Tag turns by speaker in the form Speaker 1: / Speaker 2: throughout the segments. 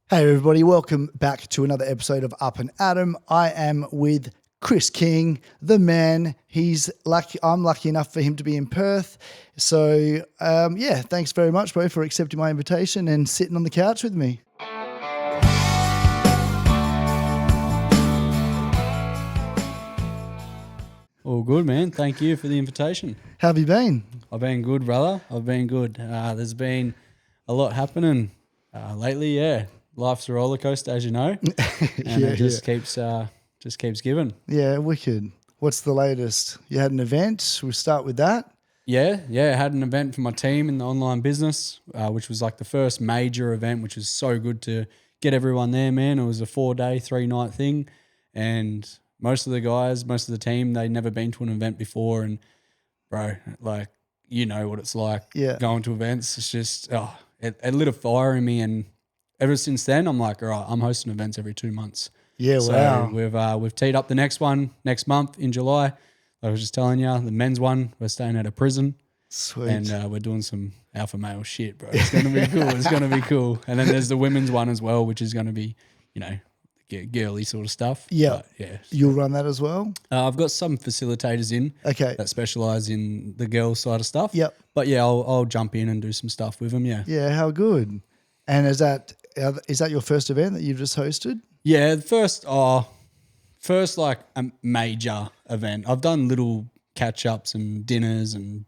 Speaker 1: Hey everybody, welcome back to another episode of Up and Adam. I am with Chris King, the man. He's lucky. I'm lucky enough for him to be in Perth. So thanks very much, bro, for accepting my invitation and sitting on the couch with me.
Speaker 2: All good, man. Thank you for the invitation.
Speaker 1: How have you been?
Speaker 2: I've been good, brother. I've been good. There's been a lot happening lately. Yeah, life's a roller coaster, as you know, and it just keeps giving.
Speaker 1: Yeah, wicked. What's the latest? You had an event. We'll start with that.
Speaker 2: Yeah. I had an event for my team in the online business, which was like the first major event, which was so good to get everyone there, man. It was a 4-day, 3-night thing, and most of the guys, most of the team, they'd never been to an event before. And bro, like, you know what it's like going to events. It's just, it lit a fire in me. And ever since then, I'm like, all right, I'm hosting events every 2 months.
Speaker 1: Yeah,
Speaker 2: so
Speaker 1: wow.
Speaker 2: We've teed up the next one next month in July. I was just telling you, the men's one, we're staying at a prison.
Speaker 1: Sweet.
Speaker 2: And we're doing some alpha male shit, bro. It's going to be cool. It's going to be cool. And then there's the women's one as well, which is going to be, you know, girly sort of stuff.
Speaker 1: Yeah.
Speaker 2: Yeah.
Speaker 1: You'll run that as well?
Speaker 2: I've got some facilitators in that specialise in the girls side of stuff.
Speaker 1: Yep.
Speaker 2: But yeah, I'll jump in and do some stuff with them, yeah.
Speaker 1: Yeah, how good. And is that your first event that you've just hosted?
Speaker 2: Yeah, first like a major event. I've done little catch-ups and dinners and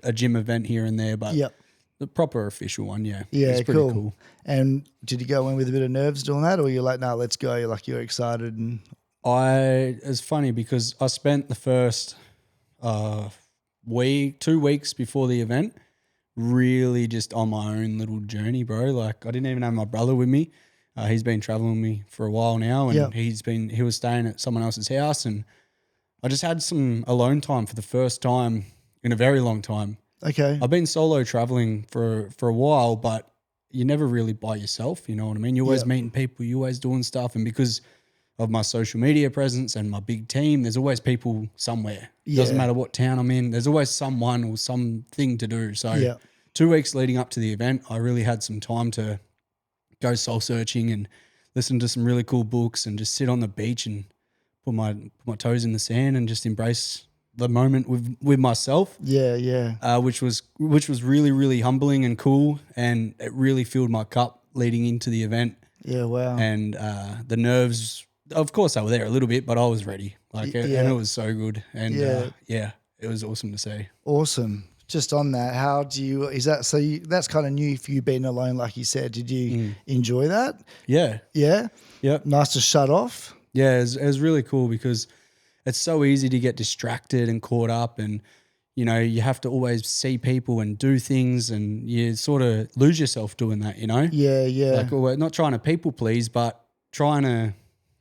Speaker 2: a gym event here and there, but the proper official one, yeah.
Speaker 1: Yeah,
Speaker 2: it's pretty cool.
Speaker 1: And did you go in with a bit of nerves doing that, or you're like, no, let's go, you're excited? And
Speaker 2: it's funny because I spent the first 2 weeks before the event really just on my own little journey, bro. Like I didn't even have my brother with me. He's been traveling with me for a while now, and he was staying at someone else's house, and I just had some alone time for the first time in a very long time.
Speaker 1: Okay.
Speaker 2: I've been solo traveling for a while, but you're never really by yourself, you know what I mean? You're always meeting people, you're always doing stuff, and because of my social media presence and my big team, there's always people somewhere. It doesn't matter what town I'm in, there's always someone or something to do. So 2 weeks leading up to the event, I really had some time to go soul searching and listen to some really cool books and just sit on the beach and put my toes in the sand and just embrace the moment with myself. Which was really, really humbling and cool, and it really filled my cup leading into the event.
Speaker 1: Yeah, wow.
Speaker 2: And the nerves, of course, they were there a little bit, but I was ready. And it was so good. And it was awesome to see.
Speaker 1: Awesome. Just on that, that's kind of new for you being alone, like you said. Did you enjoy that?
Speaker 2: Yeah.
Speaker 1: Yeah?
Speaker 2: Yep.
Speaker 1: Nice to shut off?
Speaker 2: Yeah, it was really cool because it's so easy to get distracted and caught up, and, you know, you have to always see people and do things, and you sort of lose yourself doing that, you know?
Speaker 1: Yeah.
Speaker 2: Like, we're not trying to people please, but trying to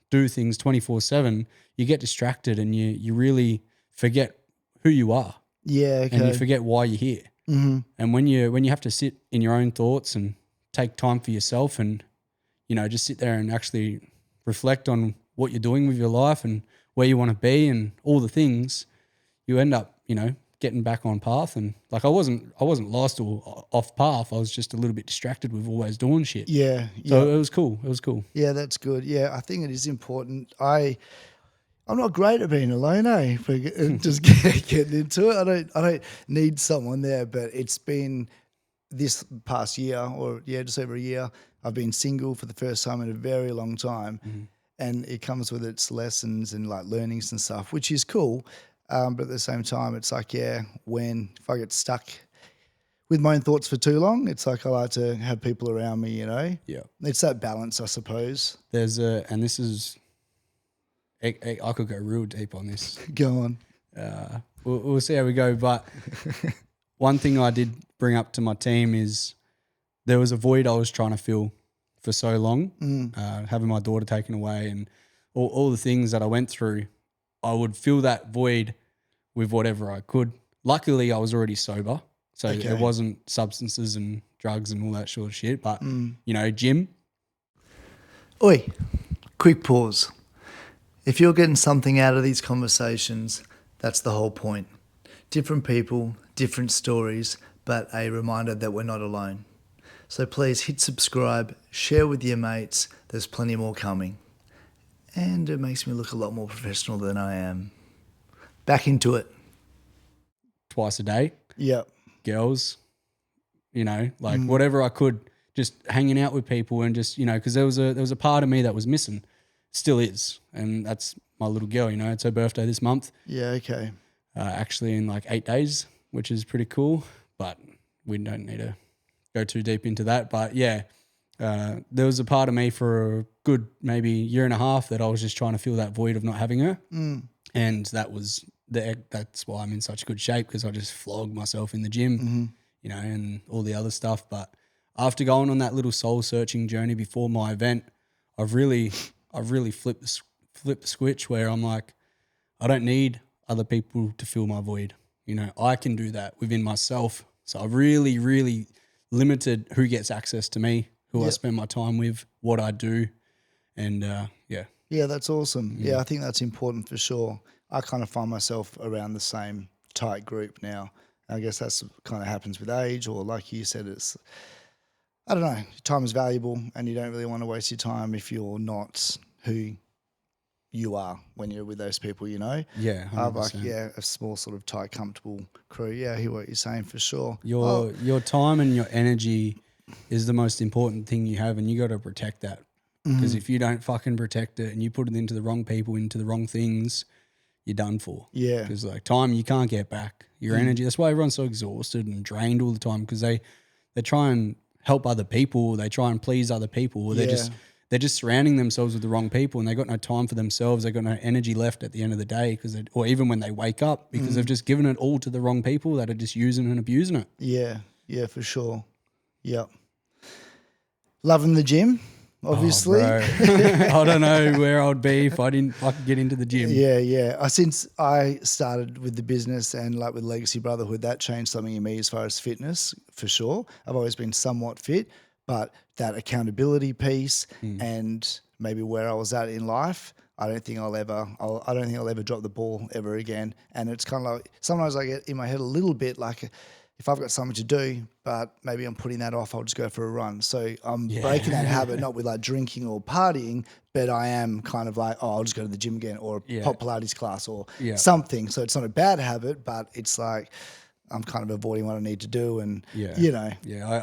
Speaker 2: do things 24/7, you get distracted and you really forget who you are.
Speaker 1: Yeah, okay.
Speaker 2: And you forget why you're here.
Speaker 1: Mm-hmm.
Speaker 2: And when you have to sit in your own thoughts and take time for yourself and, you know, just sit there and actually reflect on what you're doing with your life and where you want to be and all the things, you end up, you know, getting back on path. And like I wasn't lost or off path. I was just a little bit distracted with always doing shit.
Speaker 1: Yeah.
Speaker 2: So it was cool. It was cool.
Speaker 1: Yeah, that's good. Yeah, I think it is important. I'm not great at being alone, for just getting into it. I don't need someone there, but it's been this past year, or just over a year, I've been single for the first time in a very long time. Mm-hmm. And it comes with its lessons and like learnings and stuff, which is cool. But at the same time, it's like, if I get stuck with my own thoughts for too long, it's like I like to have people around me, you know?
Speaker 2: Yeah.
Speaker 1: It's that balance, I suppose.
Speaker 2: And this is, I could go real deep on this.
Speaker 1: Go on.
Speaker 2: We'll see how we go. But one thing I did bring up to my team is there was a void I was trying to fill for so long, having my daughter taken away and all the things that I went through. I would fill that void with whatever I could. Luckily, I was already sober, so it wasn't substances and drugs and all that sort of shit. But, you know, gym.
Speaker 1: Oi, quick pause. If you're getting something out of these conversations, that's the whole point. Different people, different stories, but a reminder that we're not alone. So please hit subscribe, share with your mates. There's plenty more coming. And it makes me look a lot more professional than I am. Back into it.
Speaker 2: Twice a day,
Speaker 1: Yep.
Speaker 2: girls, whatever I could, just hanging out with people and just, because there was a part of me that was missing, still is. And that's my little girl, it's her birthday this month.
Speaker 1: Yeah, okay.
Speaker 2: Actually in like 8 days, which is pretty cool, but we don't need to go too deep into that. But yeah, there was a part of me for a good maybe year and a half that I was just trying to fill that void of not having her. And that's why I'm in such good shape, because I just flogged myself in the gym, and all the other stuff. But after going on that little soul searching journey before my event, I've really flipped the switch where I'm like, I don't need other people to fill my void. I can do that within myself. So I've really, really limited who gets access to me, who I spend my time with, what I do. And yeah.
Speaker 1: Yeah, that's awesome. Yeah, I think that's important for sure. I kind of find myself around the same tight group now. I guess that's kind of happens with age, or like you said, I don't know, time is valuable and you don't really want to waste your time if you're not who you are when you're with those people,
Speaker 2: Yeah,
Speaker 1: 100%. A small sort of tight, comfortable crew. Yeah, I hear what you're saying for sure.
Speaker 2: Your time and your energy is the most important thing you have, and you got to protect that. Because if you don't fucking protect it and you put it into the wrong people, into the wrong things, you're done for.
Speaker 1: Yeah.
Speaker 2: Because like time you can't get back. Your energy. That's why everyone's so exhausted and drained all the time, because they try and help other people. They try and please other people. They're just surrounding themselves with the wrong people, and they got no time for themselves. They got no energy left at the end of the day, or even when they wake up, because they've just given it all to the wrong people that are just using and abusing it.
Speaker 1: Yeah, for sure. Yep. Loving the gym, obviously.
Speaker 2: I don't know where I'd be if I didn't fucking get into the gym.
Speaker 1: Yeah. Since I started with the business and like with Legacy Brotherhood, that changed something in me as far as fitness, for sure. I've always been somewhat fit, but that accountability piece and maybe where I was at in life, I don't think I'll ever drop the ball ever again. And it's kind of like, sometimes I get in my head a little bit like, if I've got something to do, but maybe I'm putting that off, I'll just go for a run. So I'm breaking that habit, not with like drinking or partying, but I am kind of like, I'll just go to the gym again, or a pop Pilates class or something. So it's not a bad habit, but it's like I'm kind of avoiding what I need to do. And,
Speaker 2: Yeah,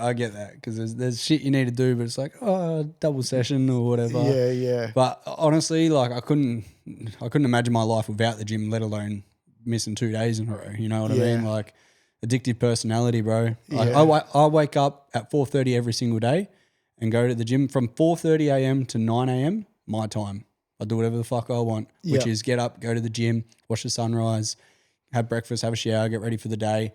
Speaker 2: I get that, because there's shit you need to do, but it's like, double session or whatever.
Speaker 1: Yeah.
Speaker 2: But honestly, like I couldn't imagine my life without the gym, let alone missing 2 days in a row. You know what I mean? Like, addictive personality, bro. I wake up at 4:30 every single day and go to the gym from 4:30 a.m. to 9 a.m. my time. I do whatever the fuck I want, which is get up, go to the gym, watch the sunrise, have breakfast, have a shower, get ready for the day,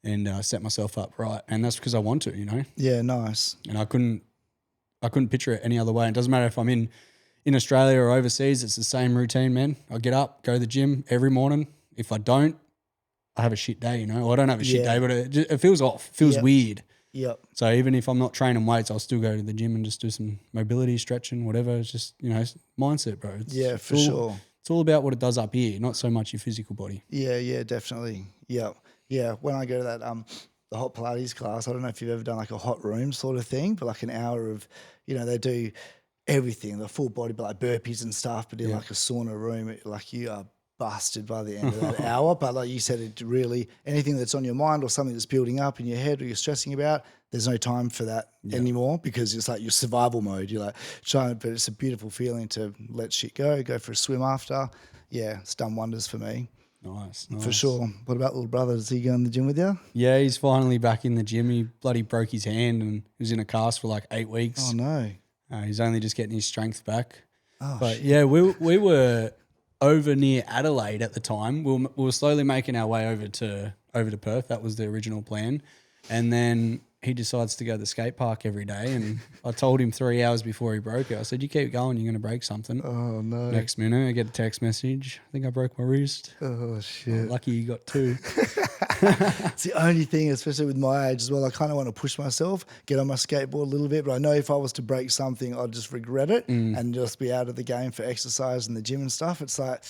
Speaker 2: and set myself up right. And that's because I want to,
Speaker 1: Yeah, nice.
Speaker 2: And I couldn't picture it any other way. It doesn't matter if I'm in Australia or overseas, it's the same routine, man. I get up, go to the gym every morning. If I don't, I have a shit day, Well, I don't have a shit day, but it feels off, feels weird.
Speaker 1: Yep.
Speaker 2: So even if I'm not training weights, I'll still go to the gym and just do some mobility, stretching, whatever. It's just, mindset, bro.
Speaker 1: For sure.
Speaker 2: It's all about what it does up here, not so much your physical body.
Speaker 1: Yeah, definitely. Yeah. When I go to that the hot Pilates class, I don't know if you've ever done like a hot room sort of thing, but like an hour of, they do everything, the full body, but like burpees and stuff, but in like a sauna room, like you are busted by the end of that hour. But like you said, it really, anything that's on your mind or something that's building up in your head or you're stressing about, there's no time for that anymore, because it's like your survival mode. You're like but it's a beautiful feeling to let shit go for a swim after. Yeah, it's done wonders for me.
Speaker 2: Nice.
Speaker 1: For sure. What about little brother? Does he go in the gym with you?
Speaker 2: Yeah, he's finally back in the gym. He bloody broke his hand and he was in a cast for like 8 weeks.
Speaker 1: Oh no.
Speaker 2: He's only just getting his strength back.
Speaker 1: Oh,
Speaker 2: but
Speaker 1: shit.
Speaker 2: yeah, we were over near Adelaide at the time. We were slowly making our way over to Perth. That was the original plan. And then he decides to go to the skate park every day. And I told him 3 hours before he broke it, I said, you keep going, you're going to break something.
Speaker 1: Oh, no.
Speaker 2: Next minute, I get a text message. I think I broke my wrist.
Speaker 1: Oh, shit.
Speaker 2: Lucky you got 2.
Speaker 1: It's the only thing, especially with my age as well, I kind of want to push myself, get on my skateboard a little bit, but I know if I was to break something, I'd just regret it and just be out of the game for exercise and the gym and stuff. It's like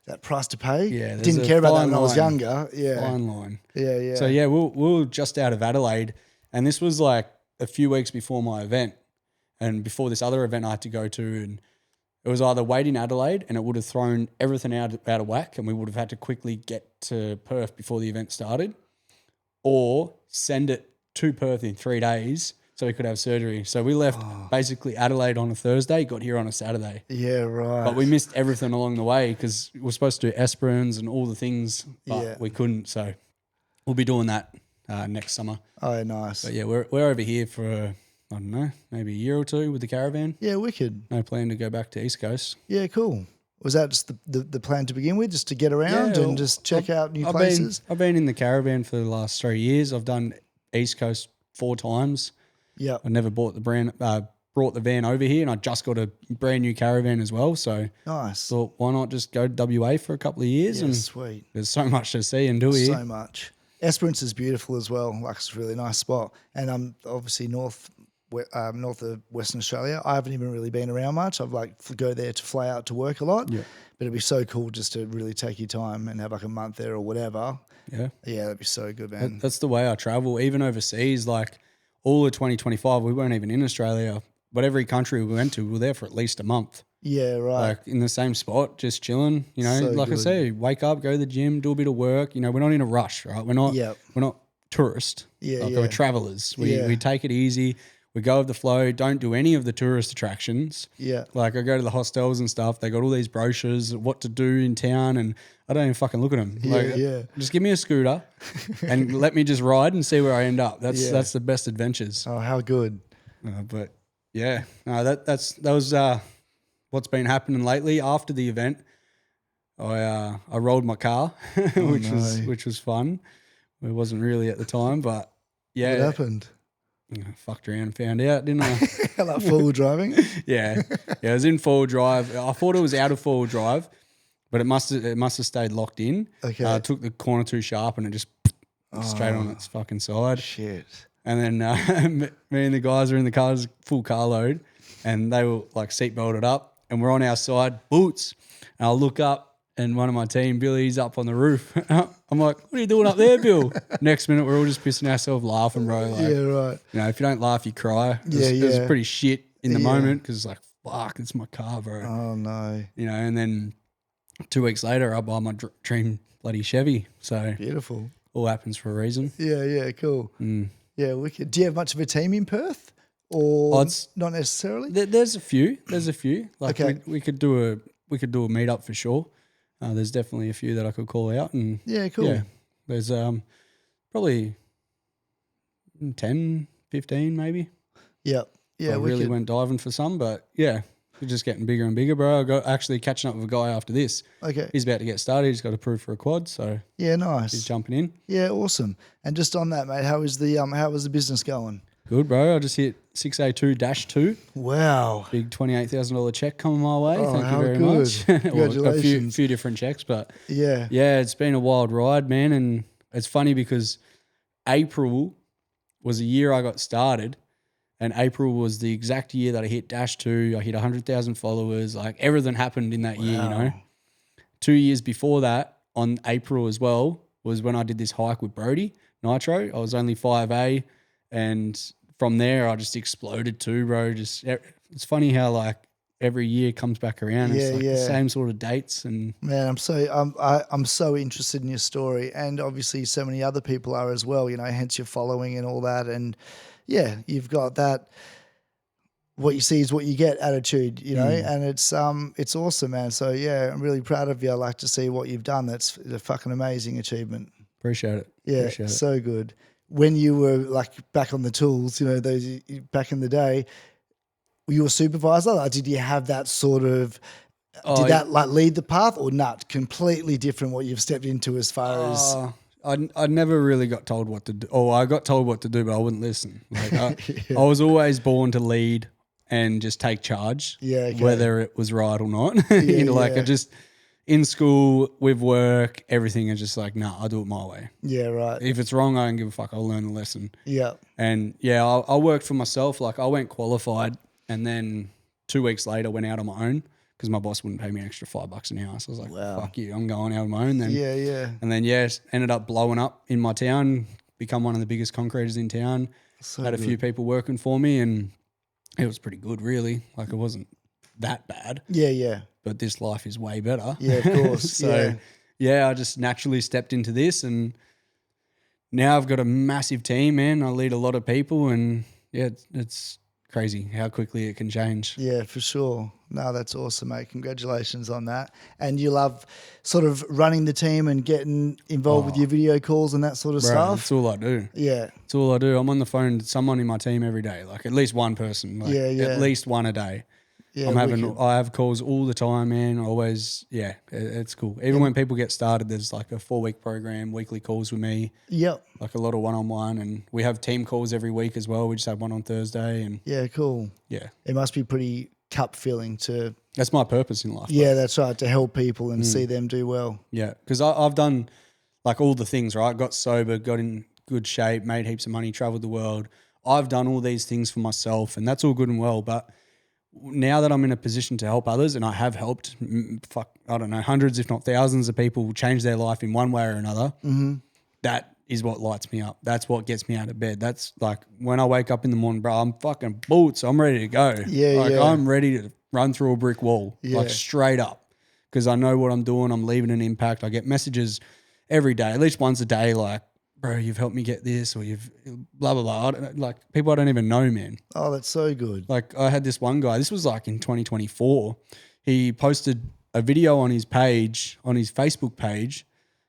Speaker 1: that price to pay.
Speaker 2: Yeah,
Speaker 1: didn't care about that when I was younger. Yeah.
Speaker 2: Fine line.
Speaker 1: Yeah.
Speaker 2: So yeah, we were just out of Adelaide, and this was like a few weeks before my event and before this other event I had to go to, and it was either wait in Adelaide and it would have thrown everything out of whack and we would have had to quickly get to Perth before the event started, or send it to Perth in 3 days so we could have surgery. So we left basically Adelaide on a Thursday, got here on a Saturday.
Speaker 1: Yeah, right.
Speaker 2: But we missed everything along the way because we were supposed to do aspirins and all the things, but we couldn't. So we'll be doing that next summer.
Speaker 1: Oh, nice.
Speaker 2: But yeah, we're over here for, I don't know, maybe a year or two with the caravan.
Speaker 1: Yeah, wicked.
Speaker 2: No plan to go back to East Coast.
Speaker 1: Yeah, cool. Was that just the plan to begin with, just to get around and just check out new places?
Speaker 2: I've been in the caravan for the last 3 years. I've done East Coast 4 times.
Speaker 1: Yeah.
Speaker 2: I never brought the van over here, and I just got a brand new caravan as well. So
Speaker 1: nice.
Speaker 2: Thought, why not just go to WA for a couple of years?
Speaker 1: Yeah,
Speaker 2: and
Speaker 1: sweet.
Speaker 2: There's so much to see and do here.
Speaker 1: So much. Esperance is beautiful as well. Like, it's a really nice spot. And I'm obviously north of Western Australia. I haven't even really been around much. I've go there to fly out to work a lot.
Speaker 2: Yeah.
Speaker 1: But it'd be so cool just to really take your time and have like a month there or whatever.
Speaker 2: Yeah.
Speaker 1: Yeah, that'd be so good, man.
Speaker 2: That's the way I travel, even overseas. Like all of 2025, we weren't even in Australia, but every country we went to, we were there for at least a month.
Speaker 1: Yeah, right.
Speaker 2: Like in the same spot, just chilling. You know,
Speaker 1: So
Speaker 2: like
Speaker 1: good.
Speaker 2: I say, wake up, go to the gym, do a bit of work. You know, we're not in a rush, right? We're not tourists.
Speaker 1: Yeah,
Speaker 2: like
Speaker 1: yeah.
Speaker 2: we're travelers. We take it easy. We go with the flow. Don't do any of the tourist attractions.
Speaker 1: Yeah.
Speaker 2: Like I go to the hostels and stuff. They got all these brochures of what to do in town, and I don't even fucking look at them.
Speaker 1: Yeah.
Speaker 2: Just give me a scooter and let me just ride and see where I end up. That's the best adventures.
Speaker 1: Oh, how good.
Speaker 2: But yeah, no, that was what's been happening lately. After the event, I rolled my car, which was fun. It wasn't really at the time, but yeah,
Speaker 1: What happened?
Speaker 2: I fucked around and found out, didn't I?
Speaker 1: Like forward driving?
Speaker 2: Yeah, it was in 4-wheel drive. I thought it was out of 4-wheel drive, but it must have stayed locked in.
Speaker 1: Okay.
Speaker 2: I took the corner too sharp and it just straight on its fucking side.
Speaker 1: Shit.
Speaker 2: And then me and the guys are in the car, full carload, and they were like seatbelted up, and we're on our side, boots. And I look up, and one of my team, Billy's up on the roof. I'm like, what are you doing up there, Bill? Next minute, we're all just pissing ourselves laughing, bro. Like,
Speaker 1: Yeah, right.
Speaker 2: you know, if you don't laugh, you cry. It was pretty shit in the moment because it's like, fuck, it's my car, bro.
Speaker 1: Oh, no.
Speaker 2: You know, and then 2 weeks later, I buy my dream bloody Chevy. So
Speaker 1: Beautiful.
Speaker 2: all happens for a reason.
Speaker 1: Yeah, cool.
Speaker 2: Mm.
Speaker 1: Yeah, wicked. Do you have much of a team in Perth? Or not necessarily?
Speaker 2: There's a few. Like
Speaker 1: Okay.
Speaker 2: we could do a meetup for sure. There's definitely a few that I could call out, and
Speaker 1: Yeah, cool.
Speaker 2: yeah, there's probably 10, 15 maybe.
Speaker 1: Yeah. Yeah,
Speaker 2: I really went diving for some, but yeah, we're just getting bigger and bigger, bro. I got actually catching up with a guy after this.
Speaker 1: Okay.
Speaker 2: He's about to get started. He's got approved for a quad, so
Speaker 1: Yeah, nice.
Speaker 2: he's jumping in.
Speaker 1: Yeah, awesome. And just on that, mate, how was the business going?
Speaker 2: Good, bro. I just hit 6A2-2.
Speaker 1: Wow.
Speaker 2: Big $28,000 check coming my way.
Speaker 1: Oh,
Speaker 2: Thank you
Speaker 1: how
Speaker 2: very
Speaker 1: good.
Speaker 2: much. Well, a
Speaker 1: Congratulations.
Speaker 2: few different checks, but
Speaker 1: Yeah.
Speaker 2: yeah, it's been a wild ride, man. And it's funny because April was the year I got started, and April was the exact year that I hit -2. I hit 100,000 followers. Like everything happened in that year, you know. 2 years before that, on April as well, was when I did this hike with Brody Nitro. I was only 5A, and from there I just exploded too, bro. It's funny how like every year comes back around. It's like the same sort of dates, and
Speaker 1: Man, I'm so interested in your story, and obviously so many other people are as well, you know, hence your following and all that. And yeah, you've got that what you see is what you get attitude, you know, and it's awesome, man. So yeah, I'm really proud of you. I like to see what you've done. That's a fucking amazing achievement.
Speaker 2: appreciate it.
Speaker 1: Yeah,
Speaker 2: Appreciate it.
Speaker 1: so good. When you were like back on the tools, you know, those back in the day, were you a supervisor? Like, did you have that sort of? Did that like lead the path, or not? Completely different what you've stepped into as far as.
Speaker 2: I never really got told what to do. Oh, I got told what to do, but I wouldn't listen. Like I was always born to lead and just take charge,
Speaker 1: Okay.
Speaker 2: whether it was right or not. You know, like I just in school with work, everything is just like, nah, I'll do it my way.
Speaker 1: Yeah, right.
Speaker 2: If it's wrong, I don't give a fuck. I'll learn the lesson.
Speaker 1: Yeah.
Speaker 2: And yeah, I worked for myself. Like I went qualified, and then 2 weeks later went out on my own because my boss wouldn't pay me an extra $5 an hour. So I was like,
Speaker 1: Wow.
Speaker 2: fuck you, I'm going out on my own then.
Speaker 1: Yeah.
Speaker 2: And then ended up blowing up in my town, become one of the biggest concreters in town.
Speaker 1: So
Speaker 2: had a
Speaker 1: good.
Speaker 2: few people working for me, and it was pretty good, really. Like, it wasn't that bad,
Speaker 1: Yeah.
Speaker 2: but this life is way better.
Speaker 1: Yeah, of course.
Speaker 2: So, I just naturally stepped into this, and now I've got a massive team, man. I lead a lot of people, and it's crazy how quickly it can change.
Speaker 1: Yeah, for sure. No, that's awesome, mate. Congratulations on that. And you love sort of running the team and getting involved with your video calls and that sort of
Speaker 2: Bro,
Speaker 1: stuff.
Speaker 2: that's all I do.
Speaker 1: Yeah.
Speaker 2: It's all I do. I'm on the phone to someone in my team every day, like at least one person, like at least one a day.
Speaker 1: Yeah,
Speaker 2: I have calls all the time, man. Always, it's cool. Even when people get started, there's like a 4-week program, weekly calls with me.
Speaker 1: Yep.
Speaker 2: Like a lot of one-on-one, and we have team calls every week as well. We just have one on Thursday, and
Speaker 1: cool.
Speaker 2: Yeah,
Speaker 1: it must be pretty cup filling to.
Speaker 2: That's my purpose in life.
Speaker 1: Yeah, that's right. To help people and see them do well.
Speaker 2: Yeah, because I've done like all the things, right? Got sober, got in good shape, made heaps of money, traveled the world. I've done all these things for myself, and that's all good and well, but now that I'm in a position to help others, and I have helped, hundreds if not thousands of people change their life in one way or another, that is what lights me up. That's what gets me out of bed. That's like when I wake up in the morning, bro, I'm fucking boots. I'm ready to go. I'm ready to run through a brick wall, like straight up, because I know what I'm doing. I'm leaving an impact. I get messages every day, at least once a day, like, bro, you've helped me get this, or you've blah, blah, blah. Like people I don't even know, man.
Speaker 1: Oh, that's so good.
Speaker 2: Like I had this one guy, this was like in 2024. He posted a video on his page, on his Facebook page,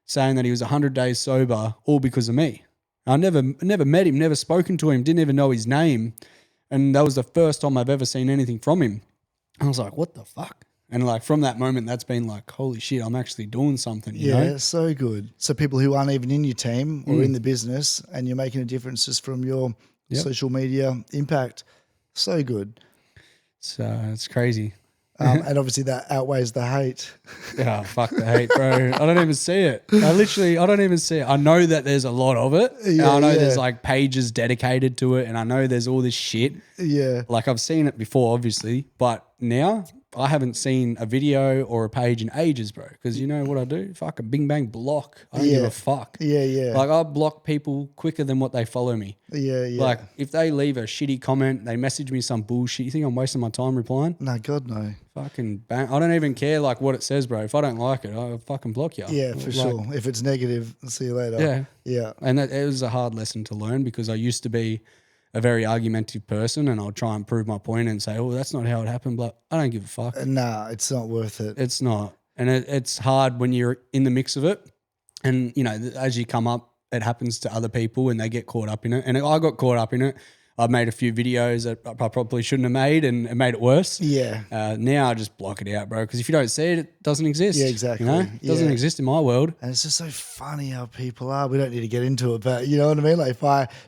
Speaker 2: saying that he was 100 days sober, all because of me. I never met him, never spoken to him, didn't even know his name. And that was the first time I've ever seen anything from him. I was like, what the fuck? And like from that moment, that's been like, holy shit, I'm actually doing something. You know?
Speaker 1: So good. So people who aren't even in your team or in the business, and you're making a difference just from your social media impact. So good.
Speaker 2: So it's crazy.
Speaker 1: And obviously that outweighs the hate.
Speaker 2: Yeah, fuck the hate, bro. I don't even see it. I don't even see it. I know that there's a lot of it. I know there's like pages dedicated to it, and I know there's all this shit.
Speaker 1: Yeah.
Speaker 2: Like I've seen it before, obviously, but now I haven't seen a video or a page in ages, bro. Because you know what I do? Fucking bing bang block. I don't give a fuck.
Speaker 1: Yeah.
Speaker 2: Like I block people quicker than what they follow me.
Speaker 1: Yeah.
Speaker 2: Like if they leave a shitty comment, they message me some bullshit. You think I'm wasting my time replying?
Speaker 1: No, God, no.
Speaker 2: Fucking bang. I don't even care like what it says, bro. If I don't like it, I'll fucking block you.
Speaker 1: Yeah, for sure. If it's negative, I'll see you later. Yeah.
Speaker 2: And it was a hard lesson to learn, because I used to be a very argumentative person, and I'll try and prove my point and say, oh, that's not how it happened, but I don't give a fuck.
Speaker 1: Nah, it's not worth it.
Speaker 2: It's not. And it's hard when you're in the mix of it. And, you know, as you come up, it happens to other people and they get caught up in it. And I got caught up in it. I've made a few videos that I probably shouldn't have made, and it made it worse.
Speaker 1: Yeah.
Speaker 2: Now I just block it out, bro, because if you don't see it, it doesn't exist.
Speaker 1: Yeah, exactly.
Speaker 2: You know? It doesn't exist in my world.
Speaker 1: And it's just so funny how people are. We don't need to get into it, but you know what I mean? Like if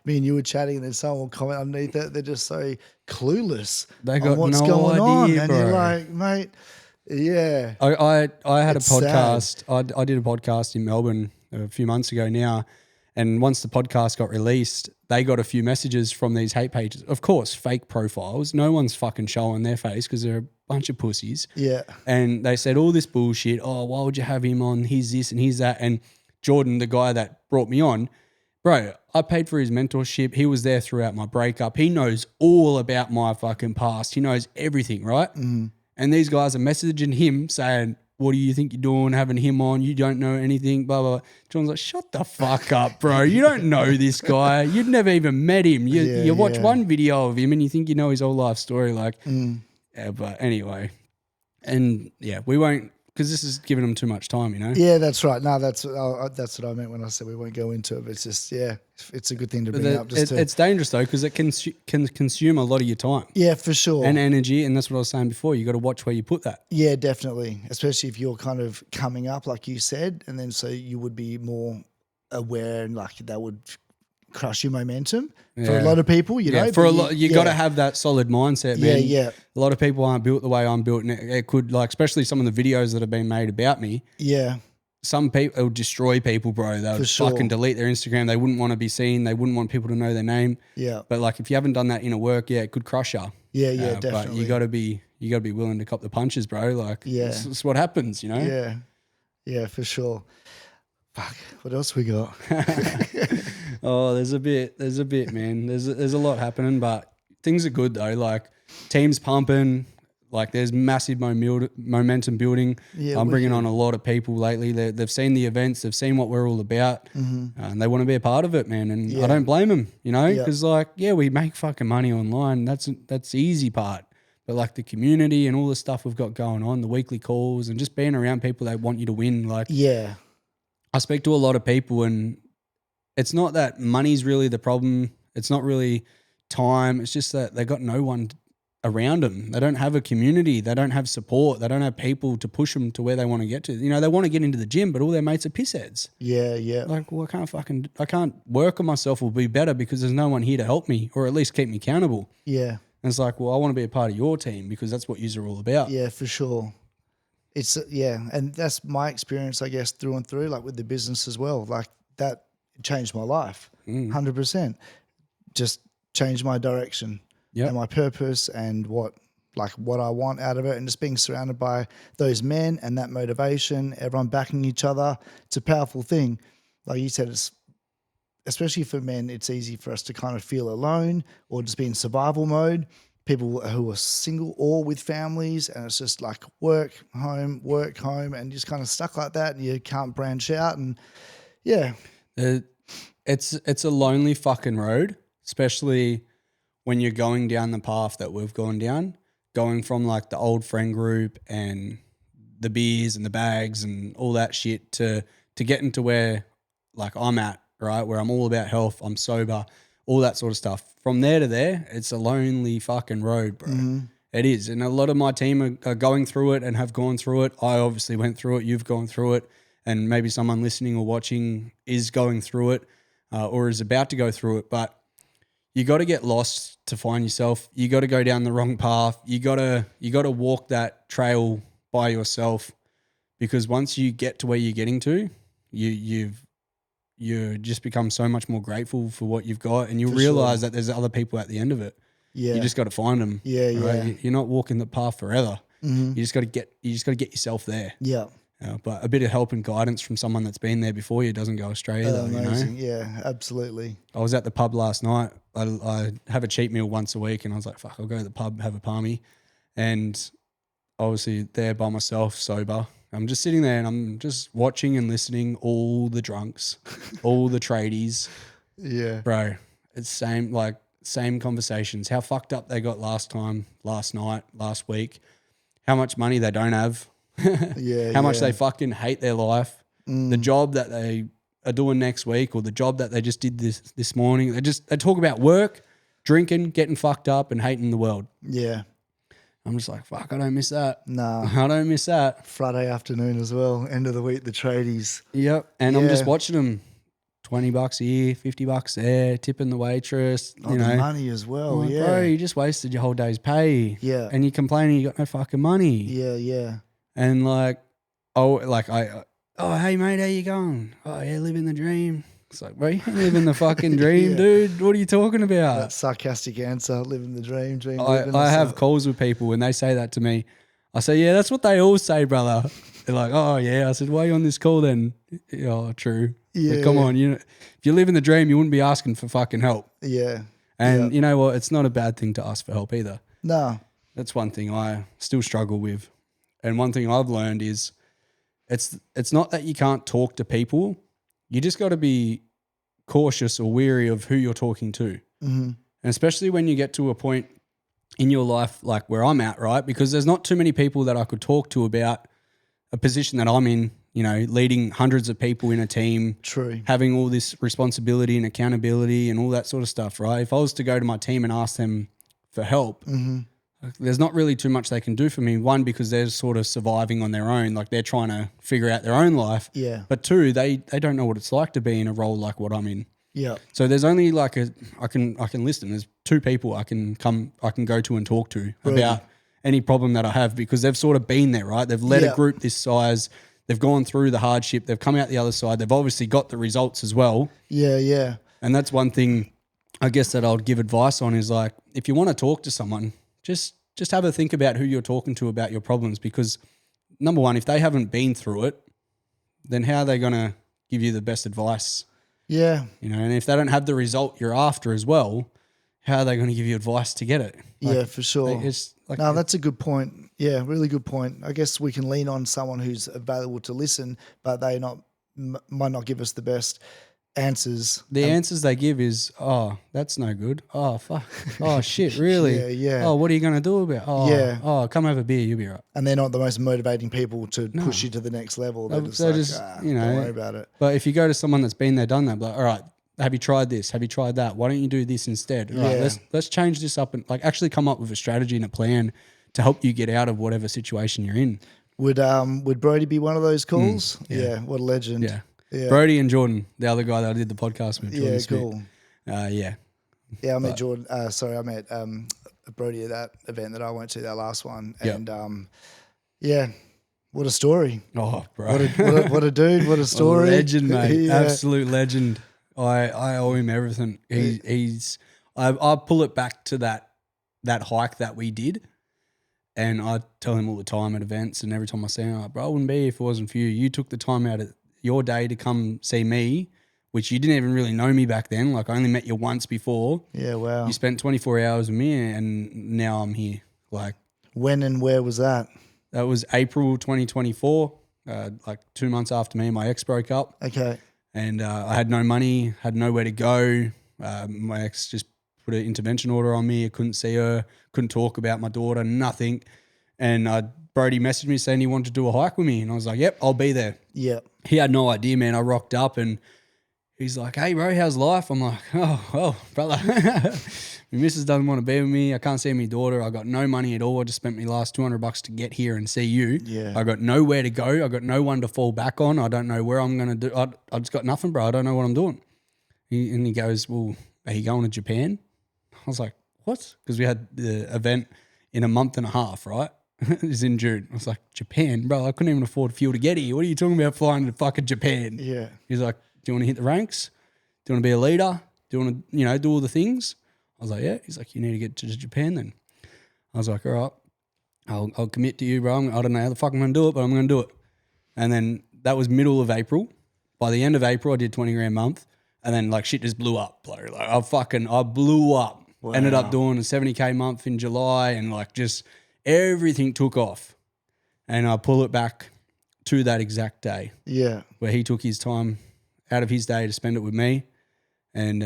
Speaker 1: me and you were chatting and then someone will comment underneath it, they're just so clueless
Speaker 2: They got
Speaker 1: on what's
Speaker 2: no
Speaker 1: going on.
Speaker 2: idea,
Speaker 1: And
Speaker 2: bro.
Speaker 1: you're like, mate, yeah.
Speaker 2: I had
Speaker 1: It's
Speaker 2: a podcast. I did a podcast in Melbourne a few months ago now. And once the podcast got released, they got a few messages from these hate pages. Of course, fake profiles. No one's fucking showing their face because they're a bunch of pussies.
Speaker 1: Yeah.
Speaker 2: And they said all this bullshit. Oh, why would you have him on? He's this and he's that. And Jordan, the guy that brought me on, bro, I paid for his mentorship. He was there throughout my breakup. He knows all about my fucking past. He knows everything, right? Mm. And these guys are messaging him saying, what do you think you're doing, having him on? You don't know anything, blah, blah, blah. John's like, shut the fuck up, bro. You don't know this guy. You've never even met him. You watch one video of him and you think you know his whole life story. Like, but anyway. And yeah, we won't, because this is giving them too much time, you know?
Speaker 1: Yeah, that's right. No, that's what I meant when I said we won't go into it. But it's just, it's a good thing to bring up.
Speaker 2: It's dangerous though, because it can consume a lot of your time.
Speaker 1: Yeah, for sure.
Speaker 2: And energy. And that's what I was saying before. You got to watch where you put that.
Speaker 1: Yeah, definitely. Especially if you're kind of coming up, like you said, and then so you would be more aware, and like that would crush your momentum for a lot of people, you know.
Speaker 2: For a lot, you got to have that solid mindset, man.
Speaker 1: Yeah.
Speaker 2: A lot of people aren't built the way I'm built, and it could, like, especially some of the videos that have been made about me.
Speaker 1: Yeah.
Speaker 2: Some people, it'll destroy people, bro. They'll fucking delete their Instagram. They wouldn't want to be seen. They wouldn't want people to know their name.
Speaker 1: Yeah.
Speaker 2: But like, if you haven't done that inner work, it could crush you.
Speaker 1: Yeah, definitely.
Speaker 2: But you got to be willing to cop the punches, bro. Like, it's what happens, you know.
Speaker 1: Yeah, for sure. Fuck, what else we got?
Speaker 2: Oh, there's a bit, man. There's a lot happening, but things are good though. Like teams pumping, like there's massive momentum building.
Speaker 1: Yeah,
Speaker 2: I'm bringing
Speaker 1: wicked.
Speaker 2: on a lot of people lately. They've seen the events, they've seen what we're all about, and they want to be a part of it, man. And
Speaker 1: Yeah.
Speaker 2: I don't blame them, you know,
Speaker 1: Yep.
Speaker 2: because like, yeah, we make fucking money online. That's the easy part. But like the community and all the stuff we've got going on, the weekly calls and just being around people that want you to win. Like
Speaker 1: Yeah.
Speaker 2: I speak to a lot of people and it's not that money's really the problem. It's not really time. It's just that they got no one around them. They don't have a community. They don't have support. They don't have people to push them to where they want to get to. You know, they want to get into the gym, but all their mates are pissheads.
Speaker 1: Yeah. Yeah.
Speaker 2: Like, well, I can't work on myself or be better because there's no one here to help me or at least keep me accountable.
Speaker 1: Yeah.
Speaker 2: And it's like, well, I want to be a part of your team because that's what you're all about.
Speaker 1: Yeah, for sure. It's and that's my experience, I guess, through and through, like with the business as well. Like that changed my life, 100%. Just changed my direction and my purpose and what I want out of it, and just being surrounded by those men and that motivation, everyone backing each other. It's a powerful thing. Like you said, it's especially for men, it's easy for us to kind of feel alone or just be in survival mode. People who are single or with families, and it's just like work, home, and just kind of stuck like that, and you can't branch out. And yeah,
Speaker 2: it's a lonely fucking road, especially when you're going down the path that we've gone down, going from like the old friend group and the beers and the bags and all that shit to getting to where like I'm at, right? Where I'm all about health, I'm sober, all that sort of stuff. From there to there, it's a lonely fucking road, bro. It is. And a lot of my team are going through it and have gone through it. I obviously went through it. You've gone through it. And maybe someone listening or watching is going through it or is about to go through it. But you got to get lost to find yourself. You got to go down the wrong path. You got to walk that trail by yourself, because once you get to where you're getting to, you just become so much more grateful for what you've got, and you realize that there's other people at the end of it.
Speaker 1: yeah,
Speaker 2: You just got to find them.
Speaker 1: Yeah, yeah.
Speaker 2: You're not walking the path forever. You just got to get yourself there.
Speaker 1: yeah.
Speaker 2: But a bit of help and guidance from someone that's been there before you doesn't go astray either.
Speaker 1: Amazing.
Speaker 2: You know?
Speaker 1: Yeah, absolutely.
Speaker 2: I was at the pub last night. I have a cheat meal once a week, and I was like, fuck, I'll go to the pub, have a palmy. And obviously there by myself, sober. I'm just sitting there and I'm just watching and listening all the drunks, all the tradies.
Speaker 1: Yeah.
Speaker 2: Bro, it's same conversations. How fucked up they got last night, last week. How much money they don't have.
Speaker 1: Yeah.
Speaker 2: How much they fucking hate their life. The job that they are doing next week, or the job that they just did this morning. They talk about work, drinking, getting fucked up and hating the world.
Speaker 1: Yeah.
Speaker 2: I'm just like, fuck, I don't miss that.
Speaker 1: Nah.
Speaker 2: I don't miss that.
Speaker 1: Friday afternoon as well. End of the week, the tradies.
Speaker 2: Yep. And I'm just
Speaker 1: Yeah.
Speaker 2: watching them. $20 here, $50 there, tipping the waitress.
Speaker 1: Oh,
Speaker 2: you
Speaker 1: the
Speaker 2: know,
Speaker 1: money as well.
Speaker 2: like,
Speaker 1: Yeah.
Speaker 2: bro, you just wasted your whole day's pay.
Speaker 1: Yeah.
Speaker 2: And you're complaining you got no fucking money.
Speaker 1: Yeah. Yeah.
Speaker 2: And hey mate, how you going? Oh yeah, living the dream. It's like, bro, you ain't living the fucking dream,
Speaker 1: Yeah.
Speaker 2: dude. What are you talking about?
Speaker 1: That sarcastic answer, living the dream living.
Speaker 2: I have calls with people and they say that to me. I say, yeah, that's what they all say, brother. They're like, oh yeah. I said, why are you on this call then? Oh, true.
Speaker 1: Yeah.
Speaker 2: But come on, if you live in the dream, you wouldn't be asking for fucking help.
Speaker 1: Yeah.
Speaker 2: And you know what? It's not a bad thing to ask for help either.
Speaker 1: No.
Speaker 2: That's one thing I still struggle with. And one thing I've learned is it's not that you can't talk to people. You just got to be cautious or wary of who you're talking to.
Speaker 1: Mm-hmm.
Speaker 2: And especially when you get to a point in your life like where I'm at, right? Because there's not too many people that I could talk to about a position that I'm in, leading hundreds of people in a team.
Speaker 1: True.
Speaker 2: Having all this responsibility and accountability and all that sort of stuff, right? If I was to go to my team and ask them for help, there's not really too much they can do for me. One, because they're sort of surviving on their own, like they're trying to figure out their own life.
Speaker 1: Yeah.
Speaker 2: But two, they don't know what it's like to be in a role like what I'm in.
Speaker 1: Yeah.
Speaker 2: So there's only I can list them. There's two people I can go to and talk to about any problem that I have, because they've sort of been there, right? They've led a group this size. They've gone through the hardship. They've come out the other side. They've obviously got the results as well.
Speaker 1: Yeah. Yeah.
Speaker 2: And that's one thing I guess that I would give advice on is, like, if you want to talk to someone, just have a think about who you're talking to about your problems, because number one, if they haven't been through it, then how are they going to give you the best advice?
Speaker 1: Yeah.
Speaker 2: You know, and if they don't have the result you're after as well, how are they going to give you advice to get it?
Speaker 1: Yeah, for sure.
Speaker 2: It's like,
Speaker 1: No, that's a good point. Yeah, really good point. I guess we can lean on someone who's available to listen, but they might not give us the best answers.
Speaker 2: the answers they give is, oh, that's no good. Oh, fuck. Oh, shit, really?
Speaker 1: Yeah, yeah.
Speaker 2: Oh, what are you going to do about it? Oh,
Speaker 1: Yeah.
Speaker 2: oh, come have a beer, you'll be right.
Speaker 1: And they're not the most motivating people to push you to the next level. They're just
Speaker 2: you know,
Speaker 1: don't worry about it.
Speaker 2: But if you go to someone that's been there, done that, like, all right, have you tried this? Have you tried that? Why don't you do this instead? All right, let's change this up and like actually come up with a strategy and a plan to help you get out of whatever situation you're in.
Speaker 1: Would Brody be one of those calls? Yeah, what a legend.
Speaker 2: Yeah. Brody and Jordan, the other guy that I did the podcast with. Jordan Smith.
Speaker 1: Cool.
Speaker 2: Yeah.
Speaker 1: Yeah, I met Jordan. I met Brody at that event that I went to, that last one, and what a story!
Speaker 2: Oh, bro,
Speaker 1: what a dude! What a story!
Speaker 2: Legend, mate, absolute legend. I owe him everything. I pull it back to that hike that we did, and I tell him all the time at events, and every time I see him, I'm like, bro, I wouldn't be here if it wasn't for you. You took the time out of your day to come see me, which you didn't even really know me back then. Like I only met you once before.
Speaker 1: Yeah, wow.
Speaker 2: You spent 24 hours with me, and now I'm here. Like
Speaker 1: when and where was that?
Speaker 2: That was April 2024, like 2 months after me and my ex broke up.
Speaker 1: Okay.
Speaker 2: And I had no money, had nowhere to go. My ex just put an intervention order on me. I couldn't see her, couldn't talk about my daughter, nothing. And Brody messaged me saying he wanted to do a hike with me. And I was like, yep, I'll be there.
Speaker 1: Yep.
Speaker 2: He had no idea, man. I rocked up and he's like, hey, bro, how's life? I'm like, oh, well, brother. My missus doesn't want to be with me. I can't see my daughter. I got no money at all. I just spent my last $200 to get here and see you.
Speaker 1: Yeah.
Speaker 2: I got nowhere to go. I got no one to fall back on. I don't know where I'm going to do. I just got nothing, bro. I don't know what I'm doing. And he goes, well, are you going to Japan? I was like, what? Because we had the event in a month and a half, right? It was in June. I was like, Japan? Bro, I couldn't even afford fuel to get here. What are you talking about flying to fucking Japan?
Speaker 1: Yeah.
Speaker 2: He's like, do you want to hit the ranks? Do you want to be a leader? Do you want to, do all the things? I was like, yeah. He's like, you need to get to Japan then. I was like, all right, I'll commit to you, bro. I don't know how the fuck I'm going to do it, but I'm going to do it. And then that was middle of April. By the end of April, I did 20 grand a month. And then like shit just blew up, bro. Like I blew up. Wow. Ended up doing a 70K month in July and like just everything took off. And I pull it back to that exact day.
Speaker 1: Yeah.
Speaker 2: Where he took his time out of his day to spend it with me. And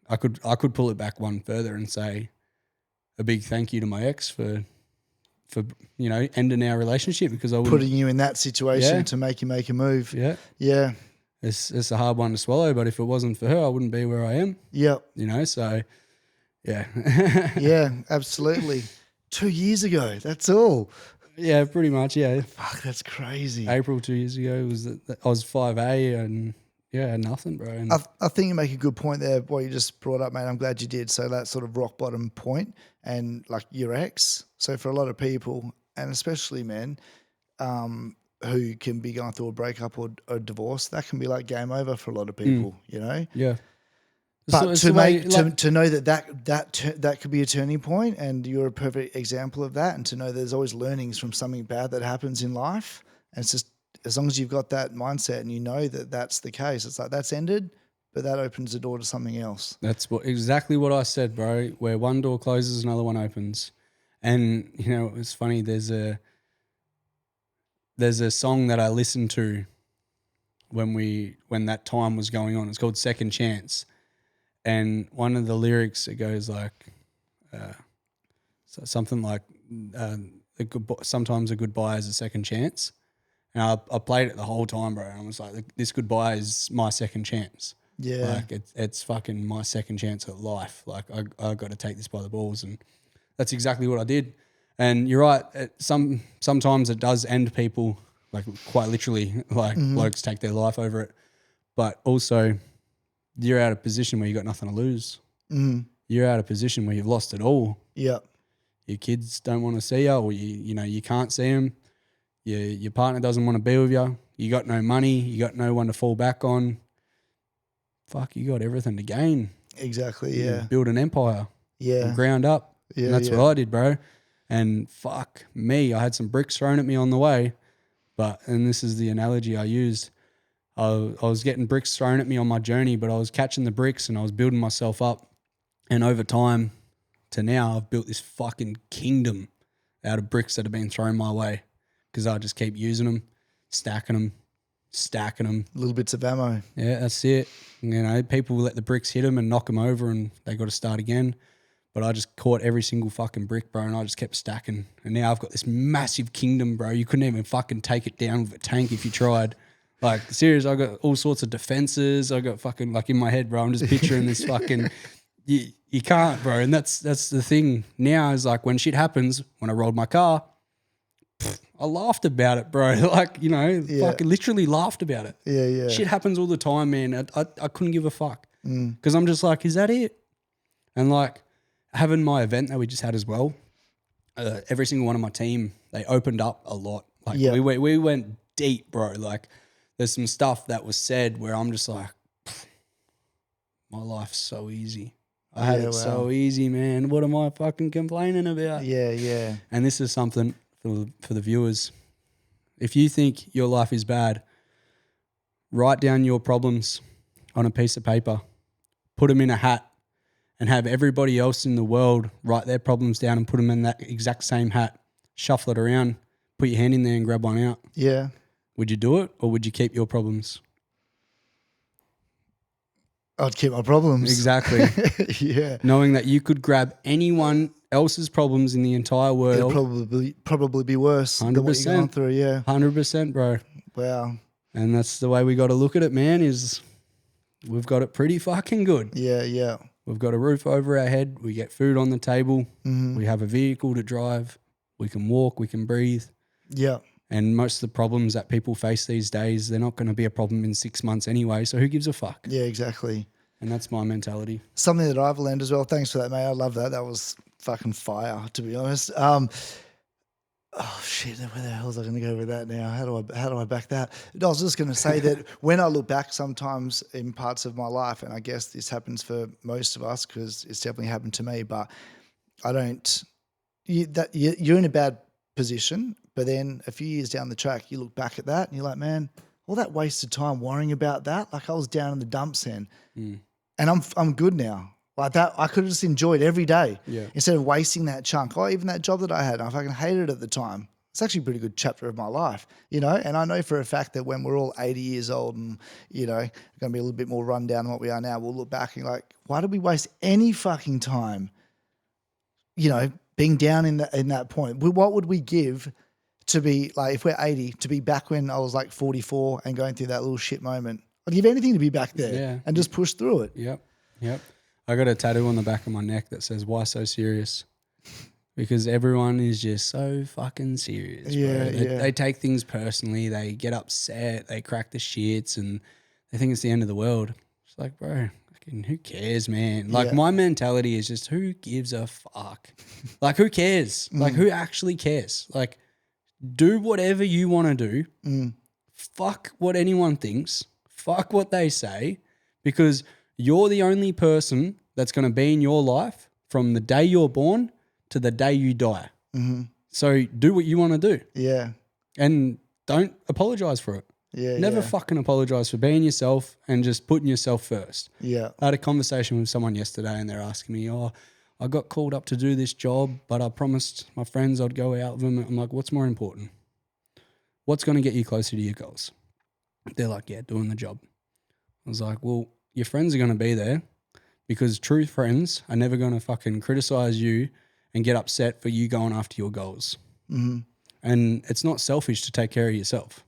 Speaker 2: I could pull it back one further and say a big thank you to my ex for ending our relationship because I was
Speaker 1: putting you in that situation to make you make a move.
Speaker 2: Yeah.
Speaker 1: Yeah.
Speaker 2: It's a hard one to swallow, but if it wasn't for her, I wouldn't be where I am.
Speaker 1: Yep.
Speaker 2: So yeah.
Speaker 1: Yeah, absolutely. 2 years ago, that's all.
Speaker 2: Yeah, pretty much, yeah.
Speaker 1: Fuck, that's crazy.
Speaker 2: April 2 years ago I was 5A and yeah, nothing, bro. And
Speaker 1: I think you make a good point there, what you just brought up, mate. I'm glad you did. So that sort of rock bottom point and like your ex. So for a lot of people, and especially men, who can be going through a breakup or a divorce, that can be like game over for a lot of people,
Speaker 2: Yeah.
Speaker 1: But to know that could be a turning point, and you're a perfect example of that, and to know there's always learnings from something bad that happens in life, and it's just as long as you've got that mindset and you know that that's the case, it's like that's ended, but that opens the door to something else.
Speaker 2: That's exactly what I said, bro. Where one door closes, another one opens, and it's funny. There's a song that I listened to when that time was going on. It's called Second Chance. And one of the lyrics, it goes like something like sometimes a goodbye is a second chance. And I played it the whole time, bro. I was like, this goodbye is my second chance.
Speaker 1: Yeah.
Speaker 2: Like it's fucking my second chance at life. Like I got to take this by the balls. And that's exactly what I did. And you're right. Sometimes it does end people, like quite literally, like blokes take their life over it. But also you're out of a position where you got nothing to lose.
Speaker 1: Mm.
Speaker 2: You're out of a position where you've lost it all.
Speaker 1: Yeah.
Speaker 2: Your kids don't want to see you, or you can't see them. Your partner doesn't want to be with you. You got no money. You got no one to fall back on. Fuck, you got everything to gain.
Speaker 1: Exactly, yeah.
Speaker 2: Build an empire.
Speaker 1: Yeah.
Speaker 2: From ground up.
Speaker 1: Yeah,
Speaker 2: and that's what I did, bro. And fuck me, I had some bricks thrown at me on the way. And this is the analogy I used. I was getting bricks thrown at me on my journey, but I was catching the bricks and I was building myself up. And over time to now, I've built this fucking kingdom out of bricks that have been thrown my way because I just keep using them, stacking them, stacking them.
Speaker 1: Little bits of ammo.
Speaker 2: Yeah, that's it. You know, people let the bricks hit them and knock them over and they got to start again. But I just caught every single fucking brick, bro, and I just kept stacking. And now I've got this massive kingdom, bro. You couldn't even fucking take it down with a tank if you tried. Like, serious, I got all sorts of defenses. I got fucking, like, in my head, bro, I'm just picturing this fucking, you can't, bro. And that's the thing now is, like, when shit happens, when I rolled my car, I laughed about it, bro. Like, you know, fucking literally laughed about it.
Speaker 1: Yeah, yeah.
Speaker 2: Shit happens all the time, man. I couldn't give a fuck. Because I'm just like, is that it? And, like, having my event that we just had as well, every single one of my team, they opened up a lot. Like, we went deep, bro. Like, there's some stuff that was said where I'm just like, my life's so easy. I had it so easy, man. What am I fucking complaining about?
Speaker 1: Yeah, yeah.
Speaker 2: And this is something for the viewers. If you think your life is bad, write down your problems on a piece of paper, put them in a hat, and have everybody else in the world write their problems down and put them in that exact same hat. Shuffle it around, put your hand in there and grab one out.
Speaker 1: Yeah.
Speaker 2: Would you do it or would you keep your problems?
Speaker 1: I'd keep my problems.
Speaker 2: Exactly.
Speaker 1: Yeah.
Speaker 2: Knowing that you could grab anyone else's problems in the entire world.
Speaker 1: It'll probably be worse
Speaker 2: 100%.
Speaker 1: than what you're going through, yeah.
Speaker 2: 100%, bro.
Speaker 1: Wow.
Speaker 2: And that's the way we got to look at it, man, is we've got it pretty fucking good.
Speaker 1: Yeah, yeah.
Speaker 2: We've got a roof over our head. We get food on the table. We have a vehicle to drive. We can walk. We can breathe.
Speaker 1: Yeah.
Speaker 2: And most of the problems that people face these days, they're not going to be a problem in 6 months anyway. So who gives a fuck?
Speaker 1: Yeah, exactly.
Speaker 2: And that's my mentality.
Speaker 1: Something that I've learned as well. Thanks for that, mate. I love that. That was fucking fire, to be honest. Oh shit! Where the hell was I going to go with that now? How do I back that? I was just going to say that when I look back, sometimes in parts of my life, and I guess this happens for most of us because it's definitely happened to me. But I don't. You're in a bad position, but then a few years down the track, you look back at that and you're like, man, all that wasted time worrying about that. Like I was down in the dumps then, and I'm good now. Like that, I could have just enjoyed every day instead of wasting that chunk. Oh, even that job that I had, I fucking hated it at the time. It's actually a pretty good chapter of my life, you know? And I know for a fact that when we're all 80 years old and, you know, going to be a little bit more run down than what we are now, we'll look back and like, why did we waste any fucking time, you know, being down in that point? What would we give to be like, if we're 80, to be back when I was like 44 and going through that little shit moment? I'd give anything to be back there and just push through it.
Speaker 2: Yep. I got a tattoo on the back of my neck that says, "Why so serious?" Because everyone is just so fucking serious. Bro. They take things personally. They get upset. They crack the shits and they think it's the end of the world. It's like, bro, fucking who cares, man? Like my mentality is just, who gives a fuck? Like, who cares? Like, who actually cares? Like, do whatever you want to do. Fuck what anyone thinks. Fuck what they say, because you're the only person that's going to be in your life from the day you're born to the day you die. So do what you want to do.
Speaker 1: Yeah.
Speaker 2: And don't apologize for it. Never fucking apologize for being yourself and just putting yourself first.
Speaker 1: Yeah.
Speaker 2: I had a conversation with someone yesterday and they're asking me, oh, I got called up to do this job, but I promised my friends I'd go out with them. I'm like, what's more important? What's going to get you closer to your goals? They're like, yeah, doing the job. I was like, well, your friends are going to be there because true friends are never going to fucking criticize you and get upset for you going after your goals. And it's not selfish to take care of yourself,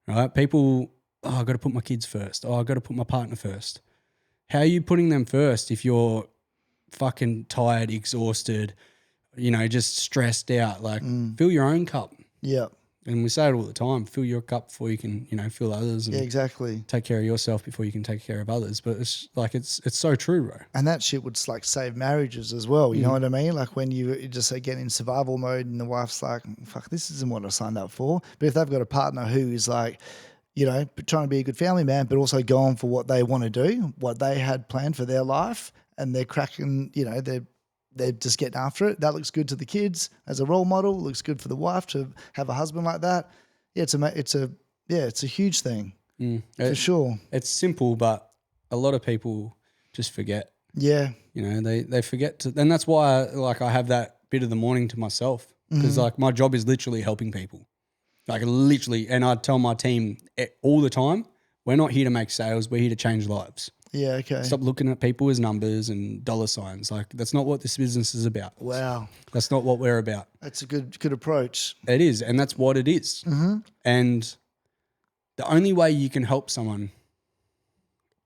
Speaker 2: right? People, oh, I got to put my kids first. Oh, I got to put my partner first. How are you putting them first if you're fucking tired, exhausted, you know, just stressed out? Like, fill your own cup.
Speaker 1: Yeah.
Speaker 2: And we say it all the time, fill your cup before you can, you know, fill others. And
Speaker 1: exactly.
Speaker 2: Take care of yourself before you can take care of others. But it's like, it's so true, bro.
Speaker 1: And that shit would like save marriages as well. You know what I mean? Like when you just get in survival mode and the wife's like, fuck, this isn't what I signed up for. But if they've got a partner who is like, you know, trying to be a good family man, but also going for what they want to do, what they had planned for their life, and they're cracking, you know, they're just getting after it. That looks good to the kids as a role model. Looks good for the wife to have a husband like that. Yeah, it's a huge thing. for sure.
Speaker 2: It's simple, but a lot of people just forget.
Speaker 1: Yeah.
Speaker 2: You know, they forget to, and that's why I have that bit of the morning to myself because like my job is literally helping people, like literally. And I tell my team all the time, we're not here to make sales, we're here to change lives.
Speaker 1: Yeah. Okay.
Speaker 2: Stop looking at people as numbers and dollar signs. Like that's not what this business is about.
Speaker 1: Wow.
Speaker 2: That's not what we're about.
Speaker 1: That's a good approach.
Speaker 2: It is, and that's what it is. And the only way you can help someone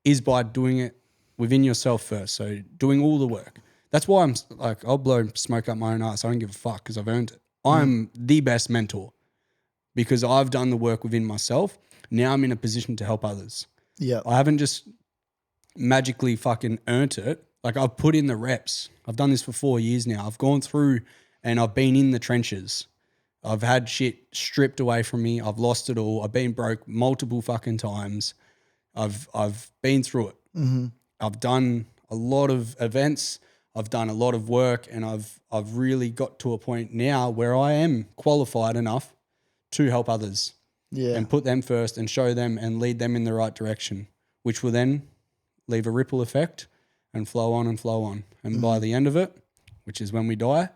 Speaker 2: is by doing it within yourself first. So doing all the work. That's why I'm like, I'll blow smoke up my own ass. I don't give a fuck because I've earned it. I'm the best mentor because I've done the work within myself. Now I'm in a position to help others.
Speaker 1: Yeah.
Speaker 2: I haven't just magically fucking earned it. Like I've put in the reps. I've done this for 4 years now. I've gone through and I've been in the trenches. I've had shit stripped away from me. I've lost it all. I've been broke multiple fucking times. I've been through it. I've done a lot of events. I've done a lot of work, and I've really got to a point now where I am qualified enough to help others.
Speaker 1: Yeah.
Speaker 2: And put them first and show them and lead them in the right direction, which will then leave a ripple effect and flow on and flow on. And by the end of it, which is when we die,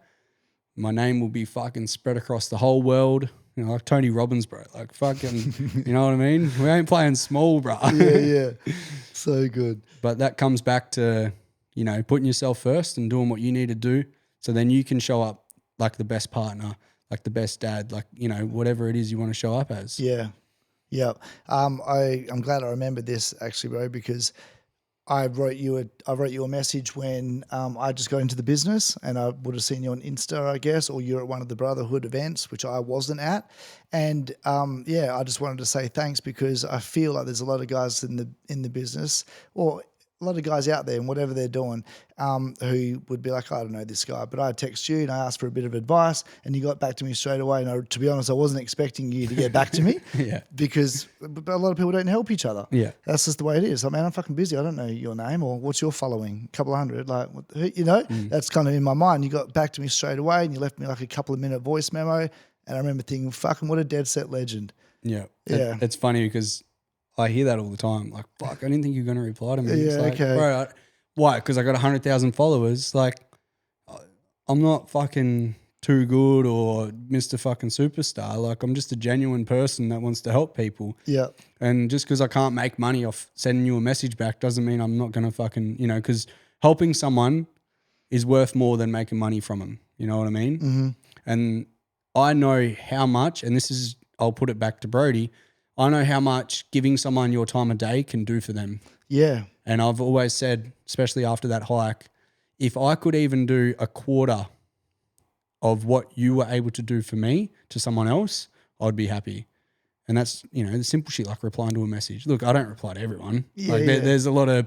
Speaker 2: my name will be fucking spread across the whole world. You know, like Tony Robbins, bro. Like fucking, you know what I mean? We ain't playing small, bro.
Speaker 1: Yeah. So good.
Speaker 2: But that comes back to, you know, putting yourself first and doing what you need to do so then you can show up like the best partner, like the best dad, like, you know, whatever it is you want to show up as.
Speaker 1: Yeah. Yeah. I'm glad I remembered this actually, bro, because I wrote you a message when I just got into the business, and I would have seen you on Insta, I guess, or you're at one of the Brotherhood events, which I wasn't at. And I just wanted to say thanks because I feel like there's a lot of guys in the business, or a lot of guys out there and whatever they're doing, who would be like, I don't know this guy, but I text you and I asked for a bit of advice and you got back to me straight away. And to be honest, I wasn't expecting you to get back to me because a lot of people don't help each other.
Speaker 2: Yeah.
Speaker 1: That's just the way it is. Like, man, I'm fucking busy. I don't know your name or what's your following, a couple of hundred, like, you know, that's kind of in my mind. You got back to me straight away and you left me like a couple of minute voice memo. And I remember thinking, fucking what a dead set legend.
Speaker 2: Yeah.
Speaker 1: Yeah.
Speaker 2: It's funny because I hear that all the time. Like, fuck, I didn't think you were going to reply to me.
Speaker 1: Yeah,
Speaker 2: it's like,
Speaker 1: okay.
Speaker 2: bro, why? Because I got 100,000 followers. Like, I'm not fucking too good or Mr. fucking superstar. Like, I'm just a genuine person that wants to help people.
Speaker 1: Yeah.
Speaker 2: And just because I can't make money off sending you a message back doesn't mean I'm not going to fucking, you know, because helping someone is worth more than making money from them. You know what I mean?
Speaker 1: Mm-hmm.
Speaker 2: And I know how much, and this is, I'll put it back to Brody, I know how much giving someone your time of day can do for them.
Speaker 1: Yeah.
Speaker 2: And I've always said, especially after that hike, if I could even do a quarter of what you were able to do for me to someone else, I'd be happy. And that's, you know, the simple shit like replying to a message. Look, I don't reply to everyone.
Speaker 1: Yeah,
Speaker 2: like there's a lot of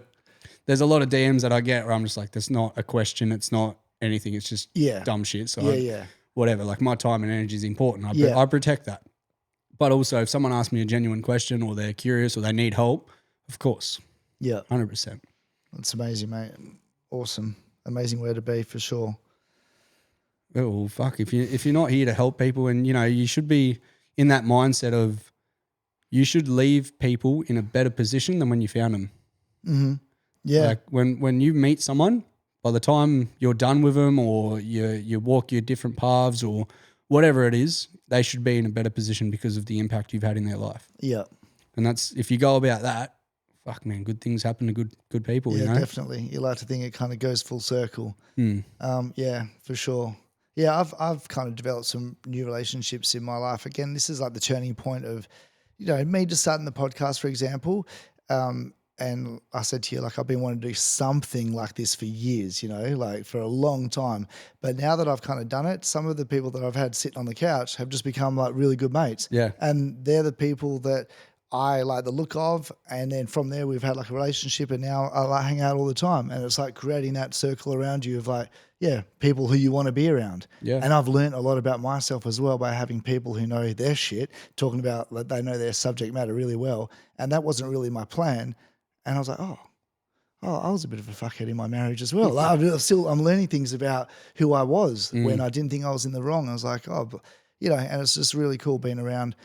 Speaker 2: DMs that I get where I'm just like, that's not a question. It's not anything. It's just dumb shit. So whatever, like my time and energy is important. I protect that. But also if someone asks me a genuine question or they're curious or they need help, of course.
Speaker 1: Yeah.
Speaker 2: 100%.
Speaker 1: That's amazing, mate. Awesome. Amazing way to be for sure.
Speaker 2: Oh, well, fuck. If you're not here to help people, and, you know, you should be in that mindset of you should leave people in a better position than when you found them.
Speaker 1: Mm-hmm. Yeah.
Speaker 2: Like when you meet someone, by the time you're done with them or you walk your different paths or whatever it is, they should be in a better position because of the impact you've had in their life.
Speaker 1: Yeah.
Speaker 2: And that's, if you go about that, fuck, man, good things happen to good people, you know?
Speaker 1: Definitely. You like to think it kind of goes full circle. Yeah, for sure. Yeah, I've kind of developed some new relationships in my life. Again, this is like the turning point of, you know, me just starting the podcast, for example. And I said to you, like, I've been wanting to do something like this for years, you know, like for a long time. But now that I've kind of done it, some of the people that I've had sitting on the couch have just become like really good mates.
Speaker 2: Yeah.
Speaker 1: And they're the people that I like the look of. And then from there, we've had like a relationship, and now I like hang out all the time. And it's like creating that circle around you of like, people who you want to be around.
Speaker 2: Yeah.
Speaker 1: And I've learned a lot about myself as well by having people who know their shit, talking about, like, they know their subject matter really well. And that wasn't really my plan. And I was like, oh, I was a bit of a fuckhead in my marriage as well. Like, I'm learning things about who I was when I didn't think I was in the wrong. I was like, oh, you know, and it's just really cool being around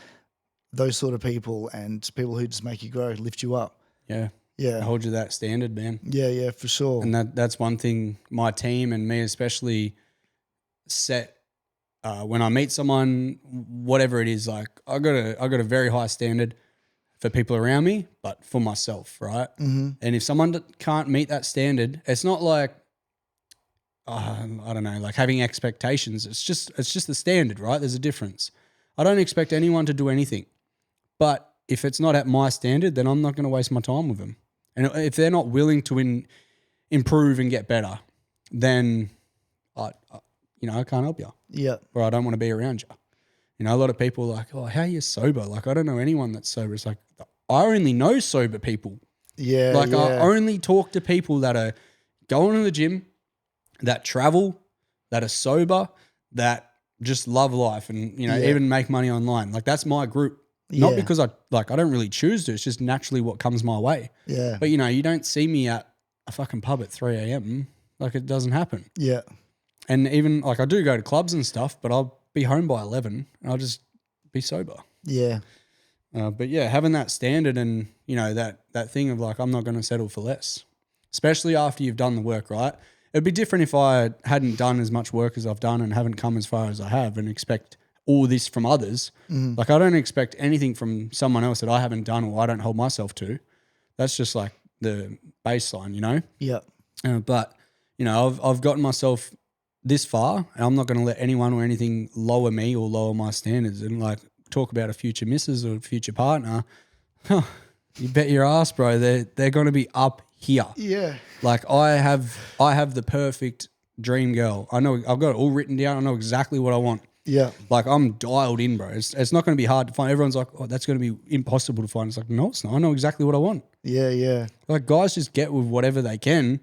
Speaker 1: those sort of people and people who just make you grow, lift you up.
Speaker 2: Yeah.
Speaker 1: Yeah.
Speaker 2: I hold you that standard, man.
Speaker 1: Yeah, for sure.
Speaker 2: And that's one thing my team and me especially set when I meet someone, whatever it is, like I got a very high standard for people around me, but for myself, right? Mm-hmm. And if someone can't meet that standard, it's not like I don't know, like having expectations. It's just the standard, right? There's a difference. I don't expect anyone to do anything, but if it's not at my standard, then I'm not going to waste my time with them. And if they're not willing to improve and get better, then I can't help you.
Speaker 1: Yeah.
Speaker 2: Or I don't want to be around you. You know, a lot of people are like, oh, how are you sober? Like, I don't know anyone that's sober. It's like, I only know sober people.
Speaker 1: Yeah.
Speaker 2: Like, I only talk to people that are going to the gym, that travel, that are sober, that just love life and, even make money online. Like, that's my group. Not because I don't really choose to. It's just naturally what comes my way.
Speaker 1: Yeah.
Speaker 2: But, you don't see me at a fucking pub at 3 a.m. Like, it doesn't happen.
Speaker 1: Yeah.
Speaker 2: And even, like, I do go to clubs and stuff, but I'll be home by 11 and I'll just be sober.
Speaker 1: Yeah.
Speaker 2: But, yeah, having that standard and, that thing of, like, I'm not going to settle for less, especially after you've done the work, right? It'd be different if I hadn't done as much work as I've done and haven't come as far as I have and expect all this from others. Like, I don't expect anything from someone else that I haven't done or I don't hold myself to. That's just, like, the baseline,
Speaker 1: Yeah.
Speaker 2: But, I've gotten myself this far and I'm not going to let anyone or anything lower me or lower my standards. And, like, talk about a future missus or a future partner, you bet your ass, bro, they're going to be up here.
Speaker 1: Yeah.
Speaker 2: Like, I have the perfect dream girl. I know I've got it all written down. I know exactly what I want.
Speaker 1: Yeah.
Speaker 2: Like, I'm dialed in, bro. It's not going to be hard to find. Everyone's like, oh, that's going to be impossible to find. It's like, no, it's not. I know exactly what I want.
Speaker 1: Yeah, yeah.
Speaker 2: Like, guys just get with whatever they can.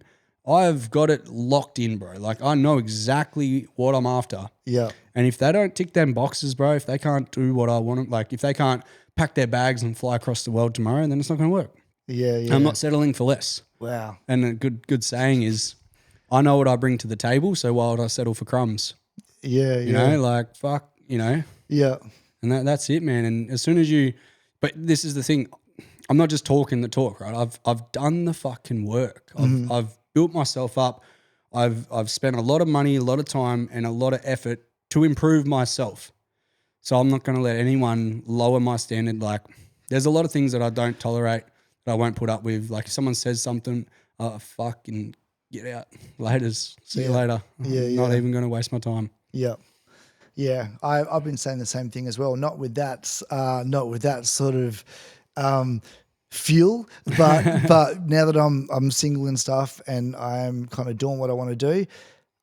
Speaker 2: I've got it locked in, bro. Like, I know exactly what I'm after.
Speaker 1: Yeah.
Speaker 2: And if they don't tick them boxes, bro, if they can't do what I want, like if they can't pack their bags and fly across the world tomorrow, then it's not going to work.
Speaker 1: Yeah, yeah.
Speaker 2: I'm not settling for less.
Speaker 1: Wow.
Speaker 2: And a good saying is, I know what I bring to the table, so why would I settle for crumbs?
Speaker 1: Yeah, yeah.
Speaker 2: You know, like, fuck,
Speaker 1: Yeah.
Speaker 2: And that's it, man. And as soon as but this is the thing, I'm not just talking the talk, right? I've done the fucking work. I've built myself up. I've spent a lot of money, a lot of time, and a lot of effort to improve myself. So I'm not going to let anyone lower my standard. Like, there's a lot of things that I don't tolerate, that I won't put up with. Like, if someone says something, fucking get out. Laters. See you later. I'm not even going to waste my time.
Speaker 1: Yeah. Yeah. I've been saying the same thing as well. Not with that sort of fuel, but now that I'm single and stuff and I'm kind of doing what I want to do,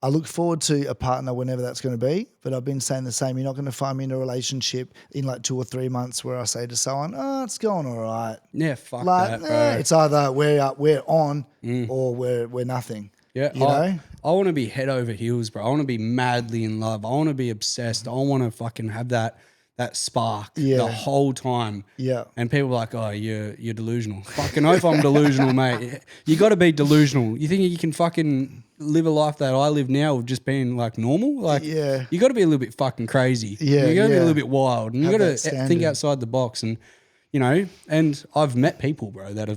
Speaker 1: I look forward to a partner whenever that's going to be. But I've been saying the same. You're not going to find me in a relationship in like 2 or 3 months where I say to someone, "Oh, it's going all right."
Speaker 2: Yeah, fuck that, bro.
Speaker 1: It's either we're on or we're nothing.
Speaker 2: Yeah,
Speaker 1: you know.
Speaker 2: I want to be head over heels, bro. I want to be madly in love. I want to be obsessed. I want to fucking have that spark the whole time.
Speaker 1: Yeah.
Speaker 2: And people are like, oh, you're delusional. Fucking hope I'm delusional, mate. You got to be delusional. You think you can fucking live a life that I live now of just being like normal? Like, you got to be a little bit fucking crazy.
Speaker 1: Yeah,
Speaker 2: you got to be a little bit wild. And you got to
Speaker 1: standard.
Speaker 2: think outside the box. And, and I've met people, bro, that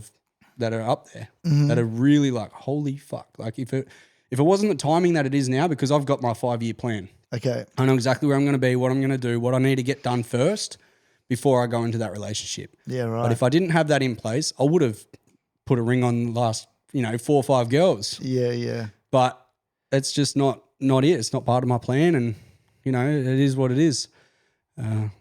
Speaker 2: are up there, that are really like, holy fuck. Like, if it wasn't the timing that it is now, because I've got my 5-year plan.
Speaker 1: Okay.
Speaker 2: I know exactly where I'm going to be, what I'm going to do, what I need to get done first before I go into that relationship.
Speaker 1: Yeah, right.
Speaker 2: But if I didn't have that in place, I would have put a ring on the last, 4 or 5 girls.
Speaker 1: Yeah, yeah.
Speaker 2: But it's just not it. It's not part of my plan, and, it is what it is.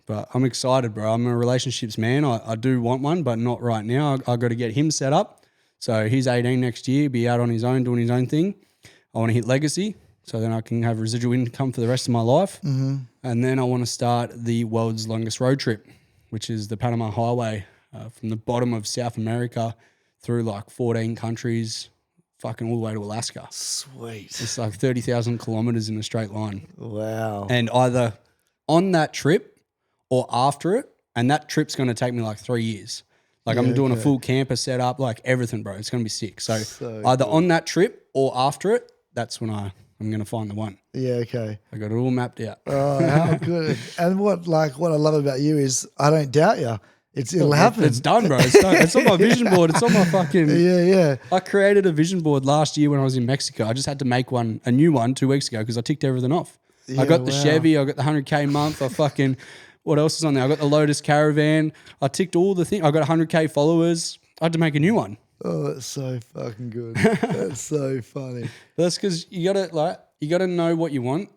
Speaker 2: But I'm excited, bro. I'm a relationships man. I do want one, but not right now. I got to get him set up. So he's 18 next year, be out on his own, doing his own thing. I want to hit legacy, so then I can have residual income for the rest of my life. Mm-hmm. And then I want to start the world's longest road trip, which is the Panama Highway, from the bottom of South America through like 14 countries, fucking all the way to Alaska.
Speaker 1: Sweet.
Speaker 2: It's like 30,000 kilometers in a straight line.
Speaker 1: Wow.
Speaker 2: And either on that trip or after it, and that trip's going to take me like 3 years. Like, I'm doing a full camper setup, like everything, bro. It's going to be sick. So either on that trip or after it, that's when I'm I'm going to find the one.
Speaker 1: Yeah, okay.
Speaker 2: I got it all mapped out.
Speaker 1: Oh, how good. And what I love about you is I don't doubt you. It'll happen.
Speaker 2: It's done, bro. It's done. It's on my vision board. It's on my fucking...
Speaker 1: Yeah.
Speaker 2: I created a vision board last year when I was in Mexico. I just had to make a new one 2 weeks ago because I ticked everything off.
Speaker 1: Yeah,
Speaker 2: I got the Chevy. I got the 100K month. What else is on there? I got the Lotus Caravan. I ticked all the things. I got 100K followers. I had to make a new one.
Speaker 1: Oh, that's so fucking good. That's so funny.
Speaker 2: That's because you gotta know what you want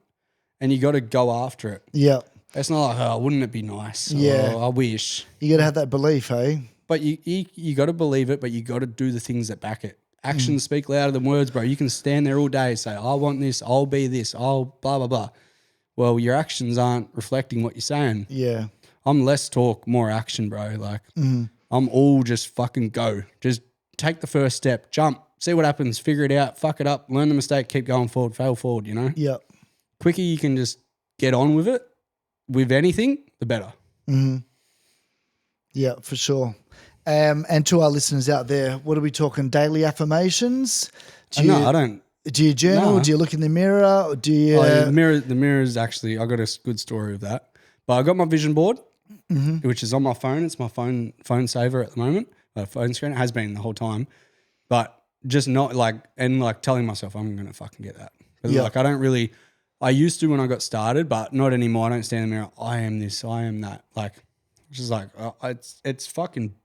Speaker 2: and you gotta go after it.
Speaker 1: Yeah.
Speaker 2: It's not like, oh, wouldn't it be nice?
Speaker 1: Yeah.
Speaker 2: Oh, I wish.
Speaker 1: You got to have that belief, hey?
Speaker 2: But you got to believe it, but you got to do the things that back it. Actions speak louder than words, bro. You can stand there all day and say, I want this, I'll be this, I'll blah, blah, blah. Well, your actions aren't reflecting what you're saying.
Speaker 1: Yeah.
Speaker 2: I'm less talk, more action, bro. Like, I'm all just fucking go. Just take the first step, jump, see what happens, figure it out, fuck it up, learn the mistake, keep going forward, fail forward, you know?
Speaker 1: Yeah.
Speaker 2: Quicker you can just get on with it, with anything, the better.
Speaker 1: Mm-hmm. Yeah, for sure. And to our listeners out there, what are we talking? Daily affirmations?
Speaker 2: No, I don't.
Speaker 1: Do you journal?
Speaker 2: No.
Speaker 1: Do you look in the mirror? Or do you?
Speaker 2: The mirror is actually, I got a good story of that. But I got my vision board, which is on my phone. It's my phone saver at the moment. Phone screen. It has been the whole time. But just not telling myself I'm going to fucking get that.
Speaker 1: Yeah.
Speaker 2: Like I don't really, I used to when I got started, but not anymore. I don't stand in the mirror. I am this, I am that. Like, it's just like, it's fucking,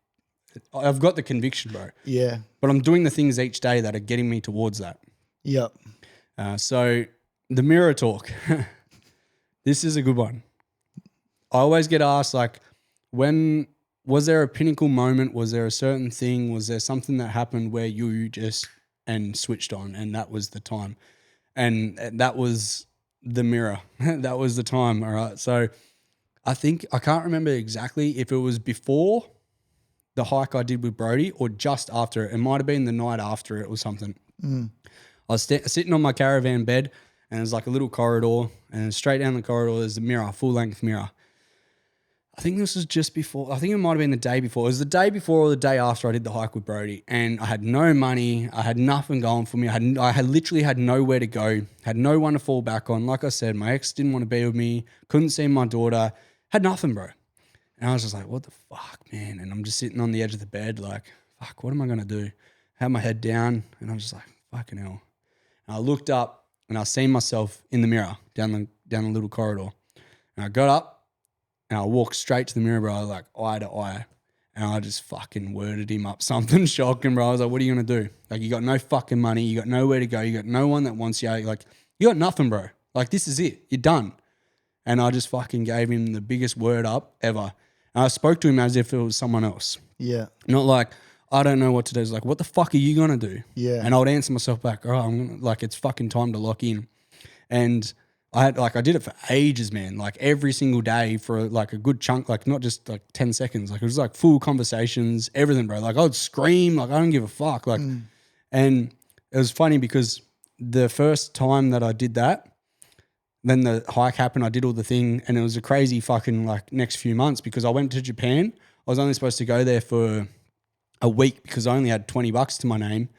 Speaker 2: I've got the conviction, bro.
Speaker 1: Yeah.
Speaker 2: But I'm doing the things each day that are getting me towards that.
Speaker 1: Yep.
Speaker 2: So the mirror talk, this is a good one. I always get asked like, when was there a pinnacle moment? Was there a certain thing? Was there something that happened where you just switched on and that was the time? And that was the mirror. That was the time. All right. So I can't remember exactly if it was before the hike I did with Brody or just after it. It might have been the night after it or something. I was sitting on my caravan bed and there's like a little corridor and straight down the corridor there's a mirror, a full-length mirror. I think this was just before. I think it might have been the day before. It was the day before or the day after I did the hike with Brody, and I had no money. I had nothing going for me. I had literally had nowhere to go. Had no one to fall back on. Like I said, my ex didn't want to be with me. Couldn't see my daughter. Had nothing, bro. And I was just like, what the fuck, man? And I'm just sitting on the edge of the bed, like, fuck, what am I gonna do? Had my head down, and I was just like, fucking hell. And I looked up, and I seen myself in the mirror down the little corridor. And I got up. And I walked straight to the mirror, bro, like eye to eye. And I just fucking worded him up something shocking, bro. I was like, what are you going to do? Like, you got no fucking money. You got nowhere to go. You got no one that wants you. Like, you got nothing, bro. Like, this is it. You're done. And I just fucking gave him the biggest word up ever. And I spoke to him as if it was someone else. Yeah. Not like, I don't know what to do. It's like, what the fuck are you going to do? Yeah. And I would answer myself back, all right, I'm gonna, like, it's fucking time to lock in. And I did it for ages, man. Like every single day for like a good chunk, like not just like 10 seconds. Like it was like full conversations, everything, bro. Like I would scream, like I don't give a fuck. Like, and it was funny because the first time that I did that, then the hike happened. I did all the thing, and it was a crazy fucking like next few months because I went to Japan. I was only supposed to go there for a week because I only had $20 to my name,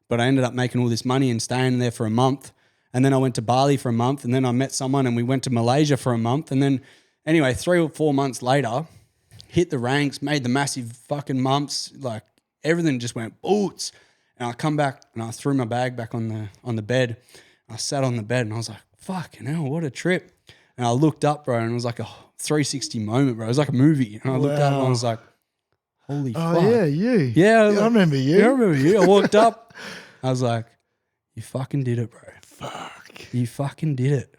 Speaker 2: but I ended up making all this money and staying there for a month. And then I went to Bali for a month, and then I met someone and we went to Malaysia for a month. And then anyway, 3 or 4 months later, hit the ranks, made the massive fucking mumps, like everything just went boots. And I come back and I threw my bag back on the bed. I sat on the bed and I was like, fucking hell, what a trip. And I looked up, bro, and it was like a 360 moment, bro. It was like a movie. And I looked up and I was like, holy fuck.
Speaker 1: Oh, yeah, you.
Speaker 2: Yeah.
Speaker 1: I remember you.
Speaker 2: Yeah, I remember you. I walked up. I was like, you fucking did it, bro.
Speaker 1: Fuck.
Speaker 2: You fucking did it.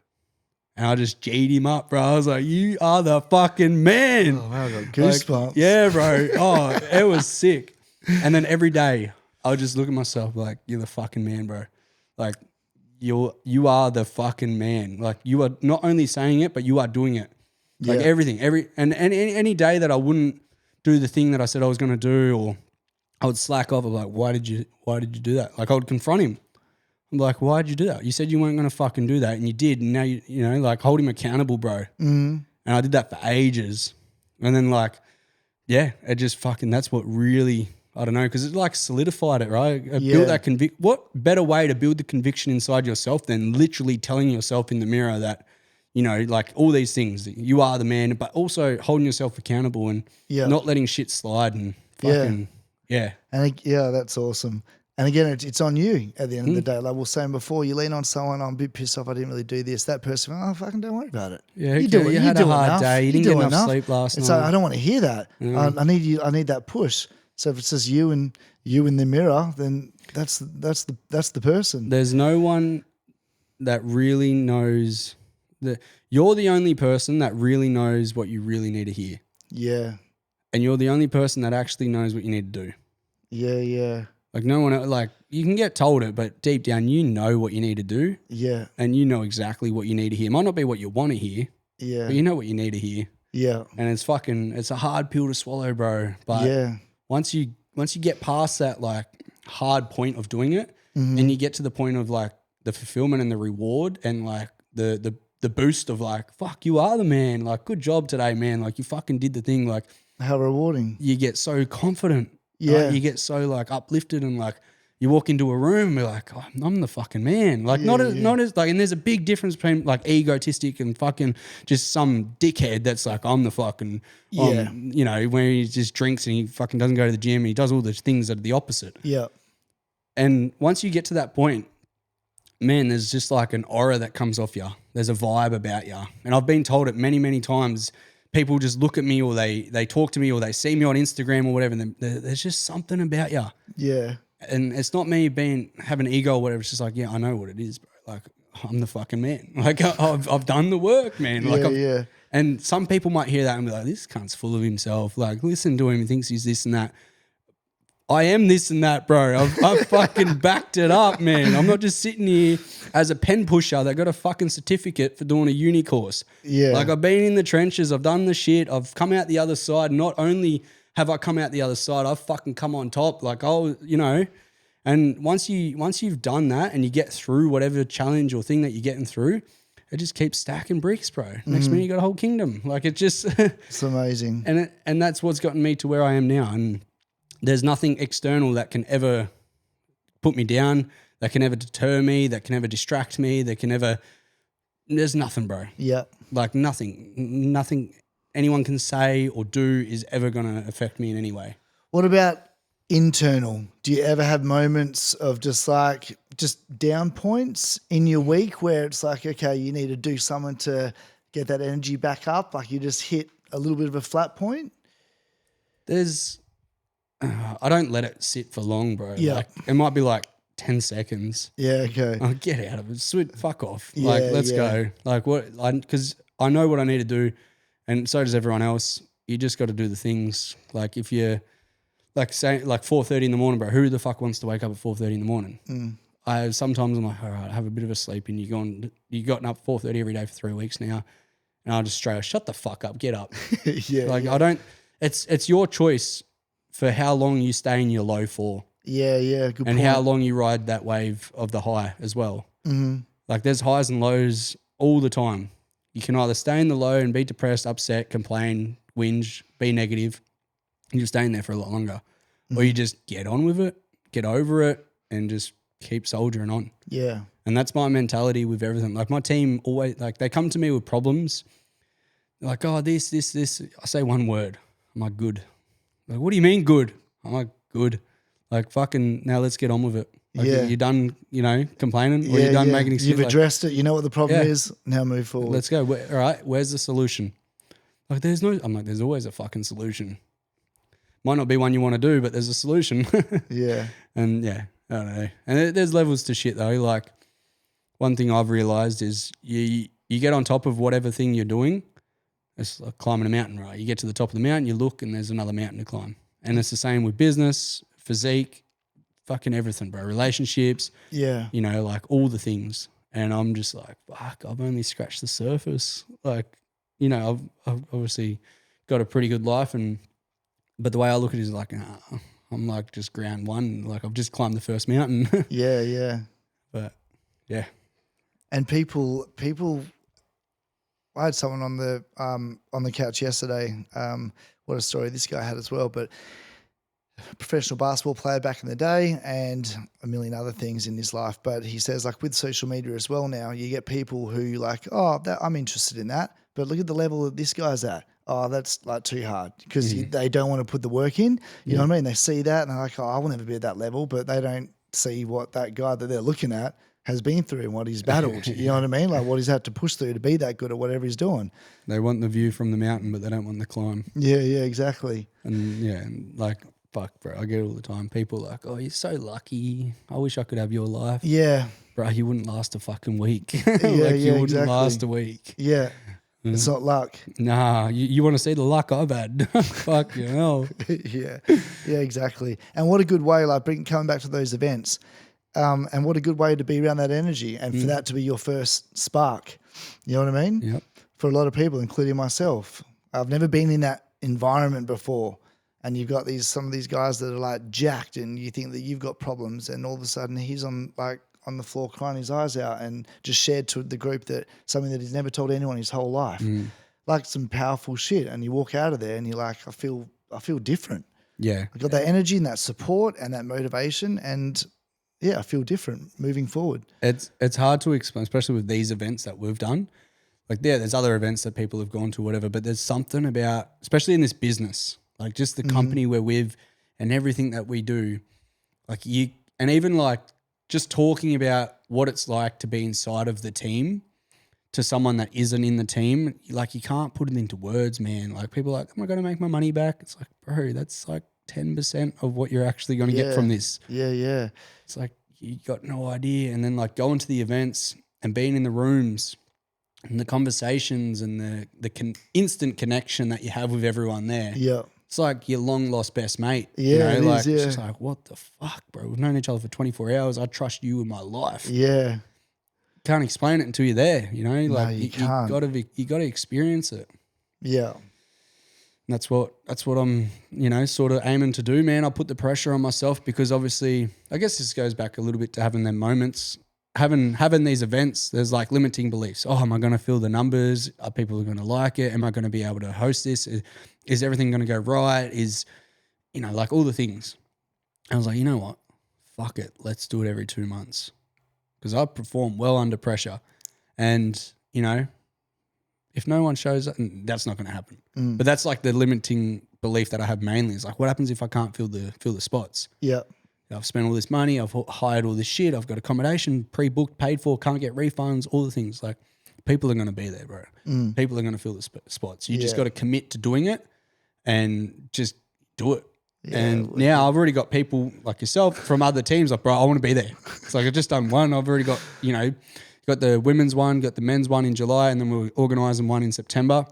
Speaker 2: And I just G'd him up, bro. I was like, you are the fucking man.
Speaker 1: Oh, wow, I got goosebumps.
Speaker 2: Like, yeah, bro. Oh, it was sick. And then every day I would just look at myself like, you're the fucking man, bro. Like, you are the fucking man. Like, you are not only saying it, but you are doing it. Like everything. And any day that I wouldn't do the thing that I said I was going to do, or I would slack off. I'm like, why did you do that? Like, I would confront him. I'm like, why'd you do that? You said you weren't going to fucking do that, and you did. And now, you know, like, hold him accountable, bro. And I did that for ages. And then, like, yeah, it just fucking, that's what really I don't know, because it like solidified it, right? It
Speaker 1: Yeah.
Speaker 2: built that what better way to build the conviction inside yourself than literally telling yourself in the mirror that, you know, like all these things, you are the man, but also holding yourself accountable and
Speaker 1: Yeah.
Speaker 2: not letting shit slide and
Speaker 1: Yeah.
Speaker 2: fucking, yeah.
Speaker 1: And yeah, that's awesome. And again, it's on you at the end of the day. Like we were saying before, you lean on someone, I'm a bit pissed off, I didn't really do this. That person, oh, fucking don't worry about it.
Speaker 2: Yeah,
Speaker 1: You
Speaker 2: okay. You had a hard day. You didn't get enough sleep last
Speaker 1: It's
Speaker 2: night.
Speaker 1: like, I don't want to hear that. I need that push. So if it's just you in the mirror, then that's the person.
Speaker 2: There's no one that really knows that you're the only person that really knows what you really need to hear.
Speaker 1: Yeah.
Speaker 2: And you're the only person that actually knows what you need to do.
Speaker 1: Yeah, yeah.
Speaker 2: Like no one, like you can get told it, but deep down you know what you need to do.
Speaker 1: Yeah.
Speaker 2: And you know exactly what you need to hear. It might not be what you want to hear,
Speaker 1: Yeah.
Speaker 2: but you know what you need to hear.
Speaker 1: Yeah.
Speaker 2: And it's a hard pill to swallow, bro. But
Speaker 1: Yeah.
Speaker 2: once you get past that like hard point of doing it, and you get to the point of like the fulfillment and the reward and like the boost of like, fuck, you are the man. Like, good job today, man. Like you fucking did the thing. Like
Speaker 1: How rewarding.
Speaker 2: you get so confident.
Speaker 1: Yeah.
Speaker 2: Right? You get so like uplifted and like you walk into a room and be like, oh, I'm the fucking man. Like not as like, and there's a big difference between like egotistic and fucking just some dickhead that's like, I'm the fucking, you know, where he just drinks and he fucking doesn't go to the gym and he does all the things that are the opposite.
Speaker 1: Yeah.
Speaker 2: And once you get to that point, man, there's just like an aura that comes off you. There's a vibe about you. And I've been told it many, many times. People just look at me or they talk to me or they see me on Instagram or whatever. And there's just something about you.
Speaker 1: Yeah.
Speaker 2: And it's not me having ego or whatever. It's just like, yeah, I know what it is, bro. Like, I'm the fucking man. Like, I've done the work, man. Like,
Speaker 1: yeah.
Speaker 2: And some people might hear that and be like, this cunt's full of himself. Like, listen to him. He thinks he's this and that. I am this and that, bro. I've fucking backed it up, man. I'm not just sitting here as a pen pusher that got a fucking certificate for doing a uni course.
Speaker 1: Yeah.
Speaker 2: Like I've been in the trenches. I've done the shit. I've come out the other side. Not only have I come out the other side, I've fucking come on top. Like, you know, and once you've done that and you get through whatever challenge or thing that you're getting through, it just keeps stacking bricks, bro. Next minute you got a whole kingdom. Like it just,
Speaker 1: it's amazing.
Speaker 2: And that's what's gotten me to where I am now. And there's nothing external that can ever put me down, that can ever deter me, that can ever distract me, there's nothing, bro.
Speaker 1: Yeah.
Speaker 2: Like nothing anyone can say or do is ever going to affect me in any way.
Speaker 1: What about internal? Do you ever have moments of just down points in your week where it's like, okay, you need to do something to get that energy back up? Like you just hit a little bit of a flat point?
Speaker 2: I don't let it sit for long, bro.
Speaker 1: Yeah.
Speaker 2: Like, it might be like 10 seconds.
Speaker 1: Yeah, okay.
Speaker 2: Oh, get out of it. Sweet, fuck off.
Speaker 1: Yeah,
Speaker 2: like, let's
Speaker 1: yeah.
Speaker 2: go. Like, because I know what I need to do, and so does everyone else. You just got to do the things. Like, if you're, like, say, like 4:30 in the morning, bro, who the fuck wants to wake up at 4:30 in the morning? Sometimes I'm like, all right, have a bit of a sleep, and you gotten up 4:30 every day for 3 weeks now, and I'll just straight up, shut the fuck up, get up.
Speaker 1: Yeah.
Speaker 2: Like, I don't, it's your choice for how long you stay in your low for.
Speaker 1: Yeah, good
Speaker 2: and
Speaker 1: point.
Speaker 2: how long you ride that wave of the high as well.
Speaker 1: Mm-hmm.
Speaker 2: Like there's highs and lows all the time. You can either stay in the low and be depressed, upset, complain, whinge, be negative, and you're staying there for a lot longer. Or you just get on with it, get over it, and just keep soldiering on.
Speaker 1: Yeah.
Speaker 2: And that's my mentality with everything. Like my team always, like they come to me with problems. They're like, oh, this. I say one word. I'm like, good. Like, what do you mean good? I'm like, good. Like, fucking, now let's get on with it. Like,
Speaker 1: Yeah.
Speaker 2: you're done, complaining, or you're done making excuses.
Speaker 1: You've addressed it. You know what the problem is. Now move forward.
Speaker 2: Let's go. All right, where's the solution? Like, I'm like, there's always a fucking solution. Might not be one you want to do, but there's a solution.
Speaker 1: Yeah.
Speaker 2: And yeah, I don't know. And there's levels to shit though. Like, one thing I've realized is you get on top of whatever thing you're doing. It's like climbing a mountain, right? You get to the top of the mountain, you look, and there's another mountain to climb. And it's the same with business, physique, fucking everything, bro. Relationships,
Speaker 1: Yeah.
Speaker 2: like all the things. And I'm just like, fuck, I've only scratched the surface. Like, I've obviously got a pretty good life, but the way I look at it is like, I'm like just ground one. Like I've just climbed the first mountain.
Speaker 1: Yeah.
Speaker 2: But yeah.
Speaker 1: And people, I had someone on the couch yesterday. What a story this guy had as well. But professional basketball player back in the day and a million other things in his life. But he says, like, with social media as well now, you get people who like, oh, I'm interested in that. But look at the level that this guy's at. Oh, that's like too hard because they don't want to put the work in. You know what I mean? They see that and they're like, oh, I will never be at that level. But they don't see what that guy that they're looking at has been through and what he's battled. You know what I mean? Like what he's had to push through to be that good at whatever he's doing.
Speaker 2: They want the view from the mountain, but they don't want the climb.
Speaker 1: Yeah, exactly.
Speaker 2: And like, fuck, bro, I get it all the time. People are like, oh, you're so lucky. I wish I could have your life.
Speaker 1: Yeah.
Speaker 2: Bro, you wouldn't last a fucking week.
Speaker 1: Yeah,
Speaker 2: you wouldn't
Speaker 1: exactly.
Speaker 2: last a week.
Speaker 1: Yeah. It's not luck.
Speaker 2: Nah, you want to see the luck I've had. Fuck you know.
Speaker 1: Yeah, exactly. And what a good way, like coming back to those events, and what a good way to be around that energy and for that to be your first spark. You know what I mean?
Speaker 2: Yep.
Speaker 1: For a lot of people, including myself. I've never been in that environment before. And you've got some of these guys that are like jacked and you think that you've got problems and all of a sudden he's on the floor crying his eyes out and just shared to the group that something that he's never told anyone his whole life. Like some powerful shit. And you walk out of there and you're like, I feel different.
Speaker 2: Yeah.
Speaker 1: I got that energy and that support and that motivation and yeah, I feel different moving forward.
Speaker 2: It's hard to explain, especially with these events that we've done. Like there's other events that people have gone to, whatever, but there's something about, especially in this business, like just the company we're with and everything that we do, like and even like just talking about what it's like to be inside of the team to someone that isn't in the team, like you can't put it into words, man. Like people are like, am I going to make my money back? It's like, bro, that's like 10% of what you're actually going to get from this.
Speaker 1: Yeah.
Speaker 2: It's like you got no idea. And then like going to the events and being in the rooms and the conversations and the instant connection that you have with everyone there.
Speaker 1: Yeah.
Speaker 2: It's like your long lost best mate.
Speaker 1: Yeah,
Speaker 2: you know,
Speaker 1: it's
Speaker 2: just like, what the fuck, bro? We've known each other for 24 hours. I trust you with my life.
Speaker 1: Yeah.
Speaker 2: Can't explain it until you're there, you know? Like
Speaker 1: No, you can't.
Speaker 2: You gotta experience it.
Speaker 1: Yeah.
Speaker 2: And that's what I'm, you know, sort of aiming to do, man. I put the pressure on myself because obviously I guess this goes back a little bit to having them moments. Having these events, there's like limiting beliefs. Oh, am I going to fill the numbers? Are people going to like it? Am I going to be able to host this? Is everything going to go right? Is, you know, like all the things. I was like, you know what? Fuck it. Let's do it every 2 months. Because I perform well under pressure. And, you know, if no one shows up, that's not going to happen. But that's like the limiting belief that I have mainly is like, what happens if I can't fill the spots?
Speaker 1: Yeah.
Speaker 2: I've spent all this money, I've hired all this shit, I've got accommodation pre-booked, paid for, can't get refunds, all the things. Like people are going to be there, bro. People are going to fill the spots. You just got to commit to doing it and just do it.
Speaker 1: Yeah,
Speaker 2: and now I've already got people like yourself from other teams like, bro, I want to be there. It's like I've just done one. I've already got, you know, got the women's one, got the men's one in July, and then we're organising one in September,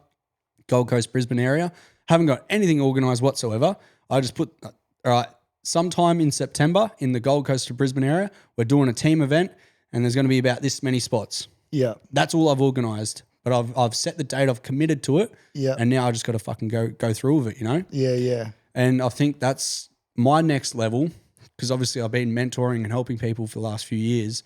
Speaker 2: Gold Coast, Brisbane area. Haven't got anything organised whatsoever. I just put, all right, sometime in September in the Gold Coast to Brisbane area, we're doing a team event and there's going to be about this many spots.
Speaker 1: Yeah.
Speaker 2: That's all I've organised. But I've set the date, I've committed to it.
Speaker 1: Yeah.
Speaker 2: And now I just got to fucking go through with it, you know?
Speaker 1: Yeah. And
Speaker 2: I think that's my next level because obviously I've been mentoring and helping people for the last few years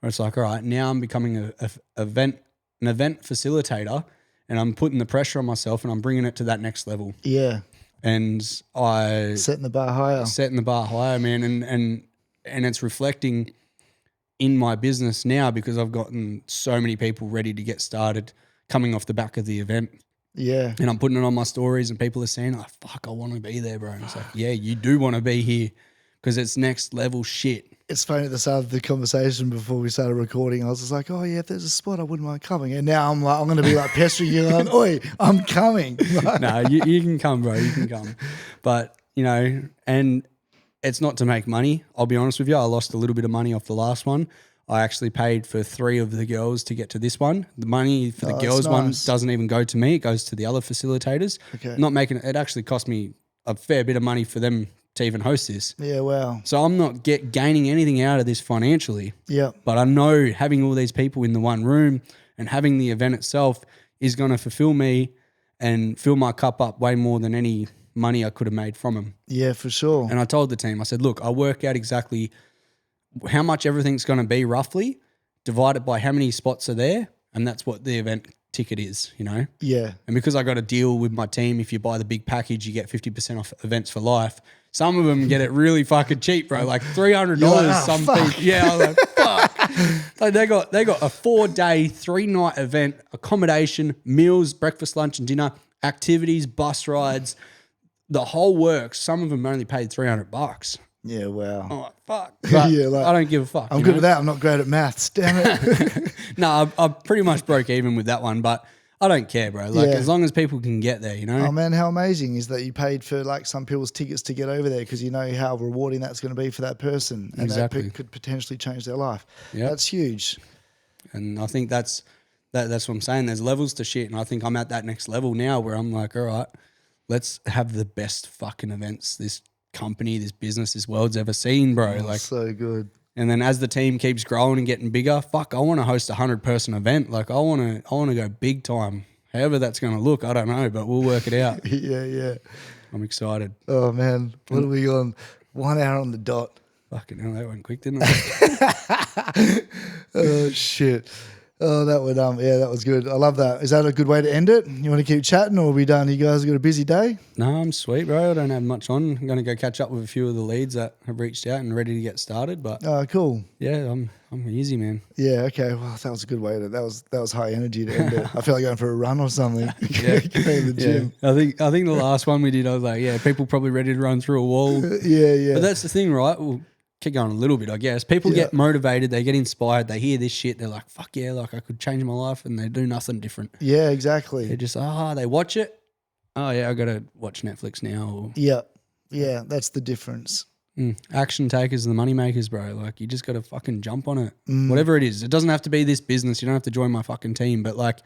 Speaker 2: where it's like, all right, now I'm becoming an event facilitator and I'm putting the pressure on myself and I'm bringing it to that next level.
Speaker 1: Yeah.
Speaker 2: And
Speaker 1: setting the bar higher,
Speaker 2: man. And it's reflecting in my business now because I've gotten so many people ready to get started coming off the back of the event.
Speaker 1: Yeah.
Speaker 2: And I'm putting it on my stories and people are saying, like, fuck, I want to be there, bro. And it's like, yeah, you do want to be here because it's next level shit.
Speaker 1: It's funny at the start of the conversation before we started recording, I was just like, oh yeah, if there's a spot, I wouldn't mind coming. And now I'm going to be like pestering you like, oi, I'm coming.
Speaker 2: No, you can come, bro. You can come. But, you know, and it's not to make money. I'll be honest with you. I lost a little bit of money off the last one. I actually paid for 3 of the girls to get to this one. The money for the girls one doesn't even go to me. It goes to the other facilitators.
Speaker 1: Okay.
Speaker 2: Not making it actually cost me a fair bit of money for them to even host this.
Speaker 1: Yeah, wow.
Speaker 2: So I'm not gaining anything out of this financially.
Speaker 1: Yeah.
Speaker 2: But I know having all these people in the one room and having the event itself is going to fulfill me and fill my cup up way more than any money I could have made from them.
Speaker 1: Yeah, for sure.
Speaker 2: And I told the team, I said, look, I work out exactly how much everything's going to be roughly, divide it by how many spots are there, and that's what the event ticket is, you know?
Speaker 1: Yeah.
Speaker 2: And because I got a deal with my team, if you buy the big package, you get 50% off events for life. Some of them get it really fucking cheap, bro. Like $300.
Speaker 1: You're like, "Oh,
Speaker 2: some
Speaker 1: fuck."
Speaker 2: people, yeah. I was like, fuck. Like they got a 4-day, 3-night event, accommodation, meals, breakfast, lunch, and dinner, activities, bus rides, the whole works. Some of them only paid $300.
Speaker 1: Yeah, wow.
Speaker 2: I'm like, fuck. But
Speaker 1: Yeah, like,
Speaker 2: I don't give a fuck.
Speaker 1: I'm good with that. I'm not great at maths. Damn it.
Speaker 2: No, I pretty much broke even with that one, but I don't care, bro. Like,
Speaker 1: Yeah.
Speaker 2: as long as people can get there, you know?
Speaker 1: Oh man, how amazing is that you paid for like some people's tickets to get over there because you know how rewarding that's going to be for that person, and
Speaker 2: Exactly.
Speaker 1: that could potentially change their life.
Speaker 2: Yep.
Speaker 1: That's huge.
Speaker 2: And I think that's what I'm saying. There's levels to shit, and I think I'm at that next level now where I'm like, all right, let's have the best fucking events this company, this business, this world's ever seen, bro.
Speaker 1: Oh,
Speaker 2: Like,
Speaker 1: so good.
Speaker 2: and then as the team keeps growing and getting bigger, fuck, I want to host a 100-person event. Like, I want to go big time. However that's going to look, I don't know, but we'll work it out.
Speaker 1: Yeah.
Speaker 2: I'm excited.
Speaker 1: Oh man, what are we on? 1 hour on the dot.
Speaker 2: Fucking hell, that went quick, didn't it?
Speaker 1: Oh shit. Oh, that would that was good. I love that. Is that a good way to end it? You want to keep chatting, or are we done? You guys got a busy day?
Speaker 2: No, I'm sweet, bro. I don't have much on. I'm going to go catch up with a few of the leads that have reached out and ready to get started. But
Speaker 1: Oh, cool.
Speaker 2: yeah, I'm easy, man.
Speaker 1: Yeah. Okay. Well, that was a good way to. That was high energy to end it. I feel like going for a run or something.
Speaker 2: Yeah.
Speaker 1: Going to the gym.
Speaker 2: I think the last one we did, I was like, yeah, people probably ready to run through a wall.
Speaker 1: Yeah.
Speaker 2: But that's the thing, right? We'll keep going a little bit, I guess. People get motivated, they get inspired, they hear this shit, they're like, fuck yeah, like I could change my life, and they do nothing different.
Speaker 1: Yeah. Exactly.
Speaker 2: They just, they watch it. Oh yeah, I got to watch Netflix now. Or,
Speaker 1: Yeah. That's the difference.
Speaker 2: action takers and the money makers, bro. Like, you just got to fucking jump on it.
Speaker 1: Mm.
Speaker 2: Whatever it is. It doesn't have to be this business. You don't have to join my fucking team. But like, if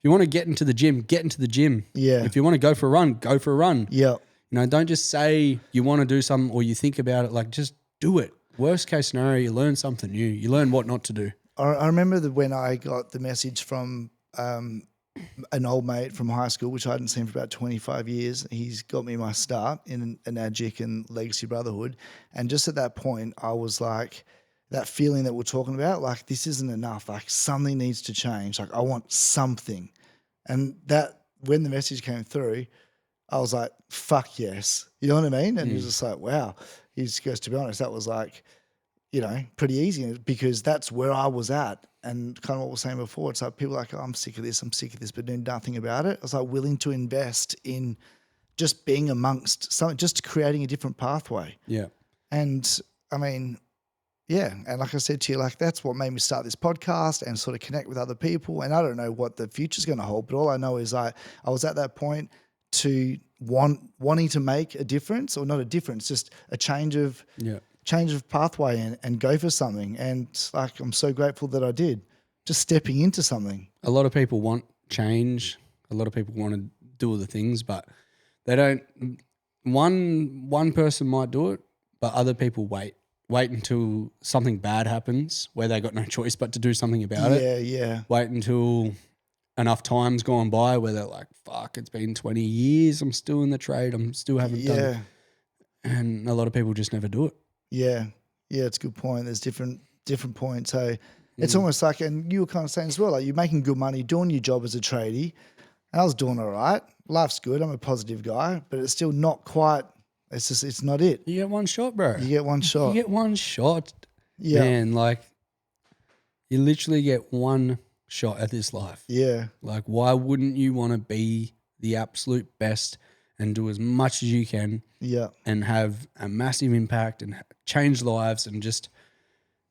Speaker 2: you want to get into the gym, get into the gym.
Speaker 1: Yeah.
Speaker 2: If you want to go for a run, go for a run.
Speaker 1: Yeah.
Speaker 2: You know, don't just say you want to do something or you think about it. Like, just do it. Worst case scenario, you learn something new. You learn what not to do.
Speaker 1: I remember when I got the message from an old mate from high school, which I hadn't seen for about 25 years. He's got me my start in an AGIC and Legacy Brotherhood. And just at that point, I was like, that feeling that we're talking about, like, this isn't enough. Like, something needs to change. Like, I want something. And that, when the message came through, I was like, fuck yes. You know what I mean? And he was just like, wow. He just goes, to be honest, that was like, you know, pretty easy because that's where I was at. And kind of what we were saying before, it's like people are like, oh, I'm sick of this, but doing nothing about it. I was like willing to invest in just being amongst something, just creating a different pathway.
Speaker 2: Yeah.
Speaker 1: And I mean, yeah. And like I said to you, like, that's what made me start this podcast and sort of connect with other people. And I don't know what the future's going to hold, but all I know is I was at that point to wanting to make a difference, or not a difference, just a change of pathway and go for something. And like, I'm so grateful that I did, just stepping into something.
Speaker 2: A lot of people want change. A lot of people want to do all the things, but they don't. One person might do it, but other people wait until something bad happens where they got no choice but to do something about it.
Speaker 1: Yeah.
Speaker 2: Wait until enough time's gone by where they're like, fuck, it's been 20 years. I'm still in the trade. I'm still haven't done it. And a lot of people just never do it.
Speaker 1: Yeah, it's a good point. There's different points. Hey, it's almost like, and you were kind of saying as well, like, you're making good money doing your job as a tradie. And I was doing all right. Life's good. I'm a positive guy, but it's still not quite. It's not it.
Speaker 2: You get one shot, bro.
Speaker 1: You get one shot.
Speaker 2: You get one shot.
Speaker 1: Yeah,
Speaker 2: Man, like, you literally get one shot at this life.
Speaker 1: Yeah,
Speaker 2: Like, why wouldn't you want to be the absolute best and do as much as you can?
Speaker 1: yeah,
Speaker 2: And have a massive impact and change lives, and just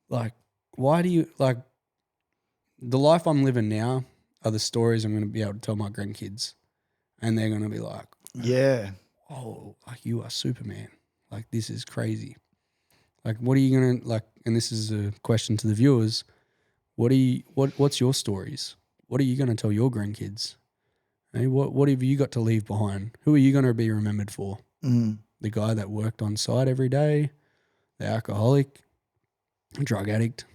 Speaker 2: like, why do you, like, the life I'm living now are the stories I'm going to be able to tell my grandkids, and they're going to be like,
Speaker 1: yeah,
Speaker 2: oh, like, you are Superman. Like, this is crazy. Like, what are you going to, like, and this is a question to the viewers, what's your stories? What are you going to tell your grandkids? Hey, what have you got to leave behind? Who are you going to be remembered for? The guy that worked on site every day, the alcoholic, drug addict,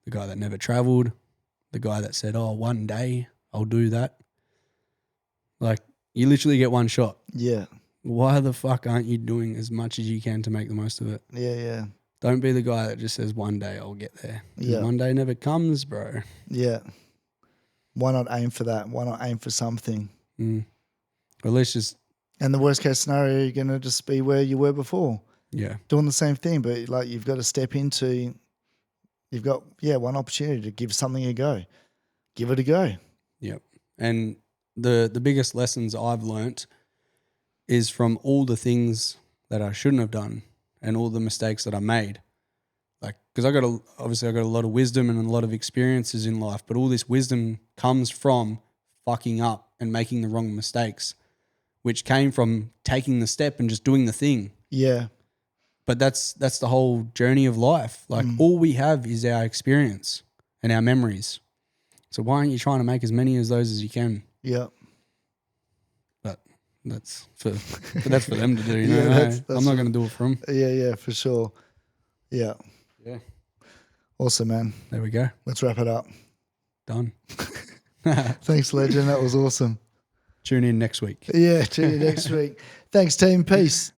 Speaker 2: the guy that never traveled, the guy that said, oh, one day I'll do that. Like, you literally get one shot.
Speaker 1: Yeah.
Speaker 2: Why the fuck aren't you doing as much as you can to make the most of it?
Speaker 1: Yeah.
Speaker 2: Don't be the guy that just says one day I'll get there.
Speaker 1: Yeah.
Speaker 2: One day never comes, bro.
Speaker 1: Yeah. Why not aim for that? Why not aim for something?
Speaker 2: Or let's just
Speaker 1: And the worst case scenario, you're going to just be where you were before,
Speaker 2: Yeah.
Speaker 1: doing the same thing. But like you've got to step into, you've got, one opportunity to give something a go. Give it a go.
Speaker 2: Yep. And the biggest lessons I've learnt is from all the things that I shouldn't have done and all the mistakes that I made. Like, because I got a lot of wisdom and a lot of experiences in life, but all this wisdom comes from fucking up and making the wrong mistakes, which came from taking the step and just doing the thing.
Speaker 1: Yeah.
Speaker 2: But that's the whole journey of life. Like all we have is our experience and our memories. So why aren't you trying to make as many of those as you can?
Speaker 1: Yeah.
Speaker 2: But that's for them to do. You know,
Speaker 1: that's
Speaker 2: I'm not going to do it for them.
Speaker 1: Yeah, for sure. Yeah.
Speaker 2: Yeah.
Speaker 1: Awesome, man.
Speaker 2: There we go.
Speaker 1: Let's wrap it up.
Speaker 2: Done.
Speaker 1: Thanks, legend. That was awesome.
Speaker 2: Tune in next week.
Speaker 1: Yeah, tune in next week. Thanks, team. Peace.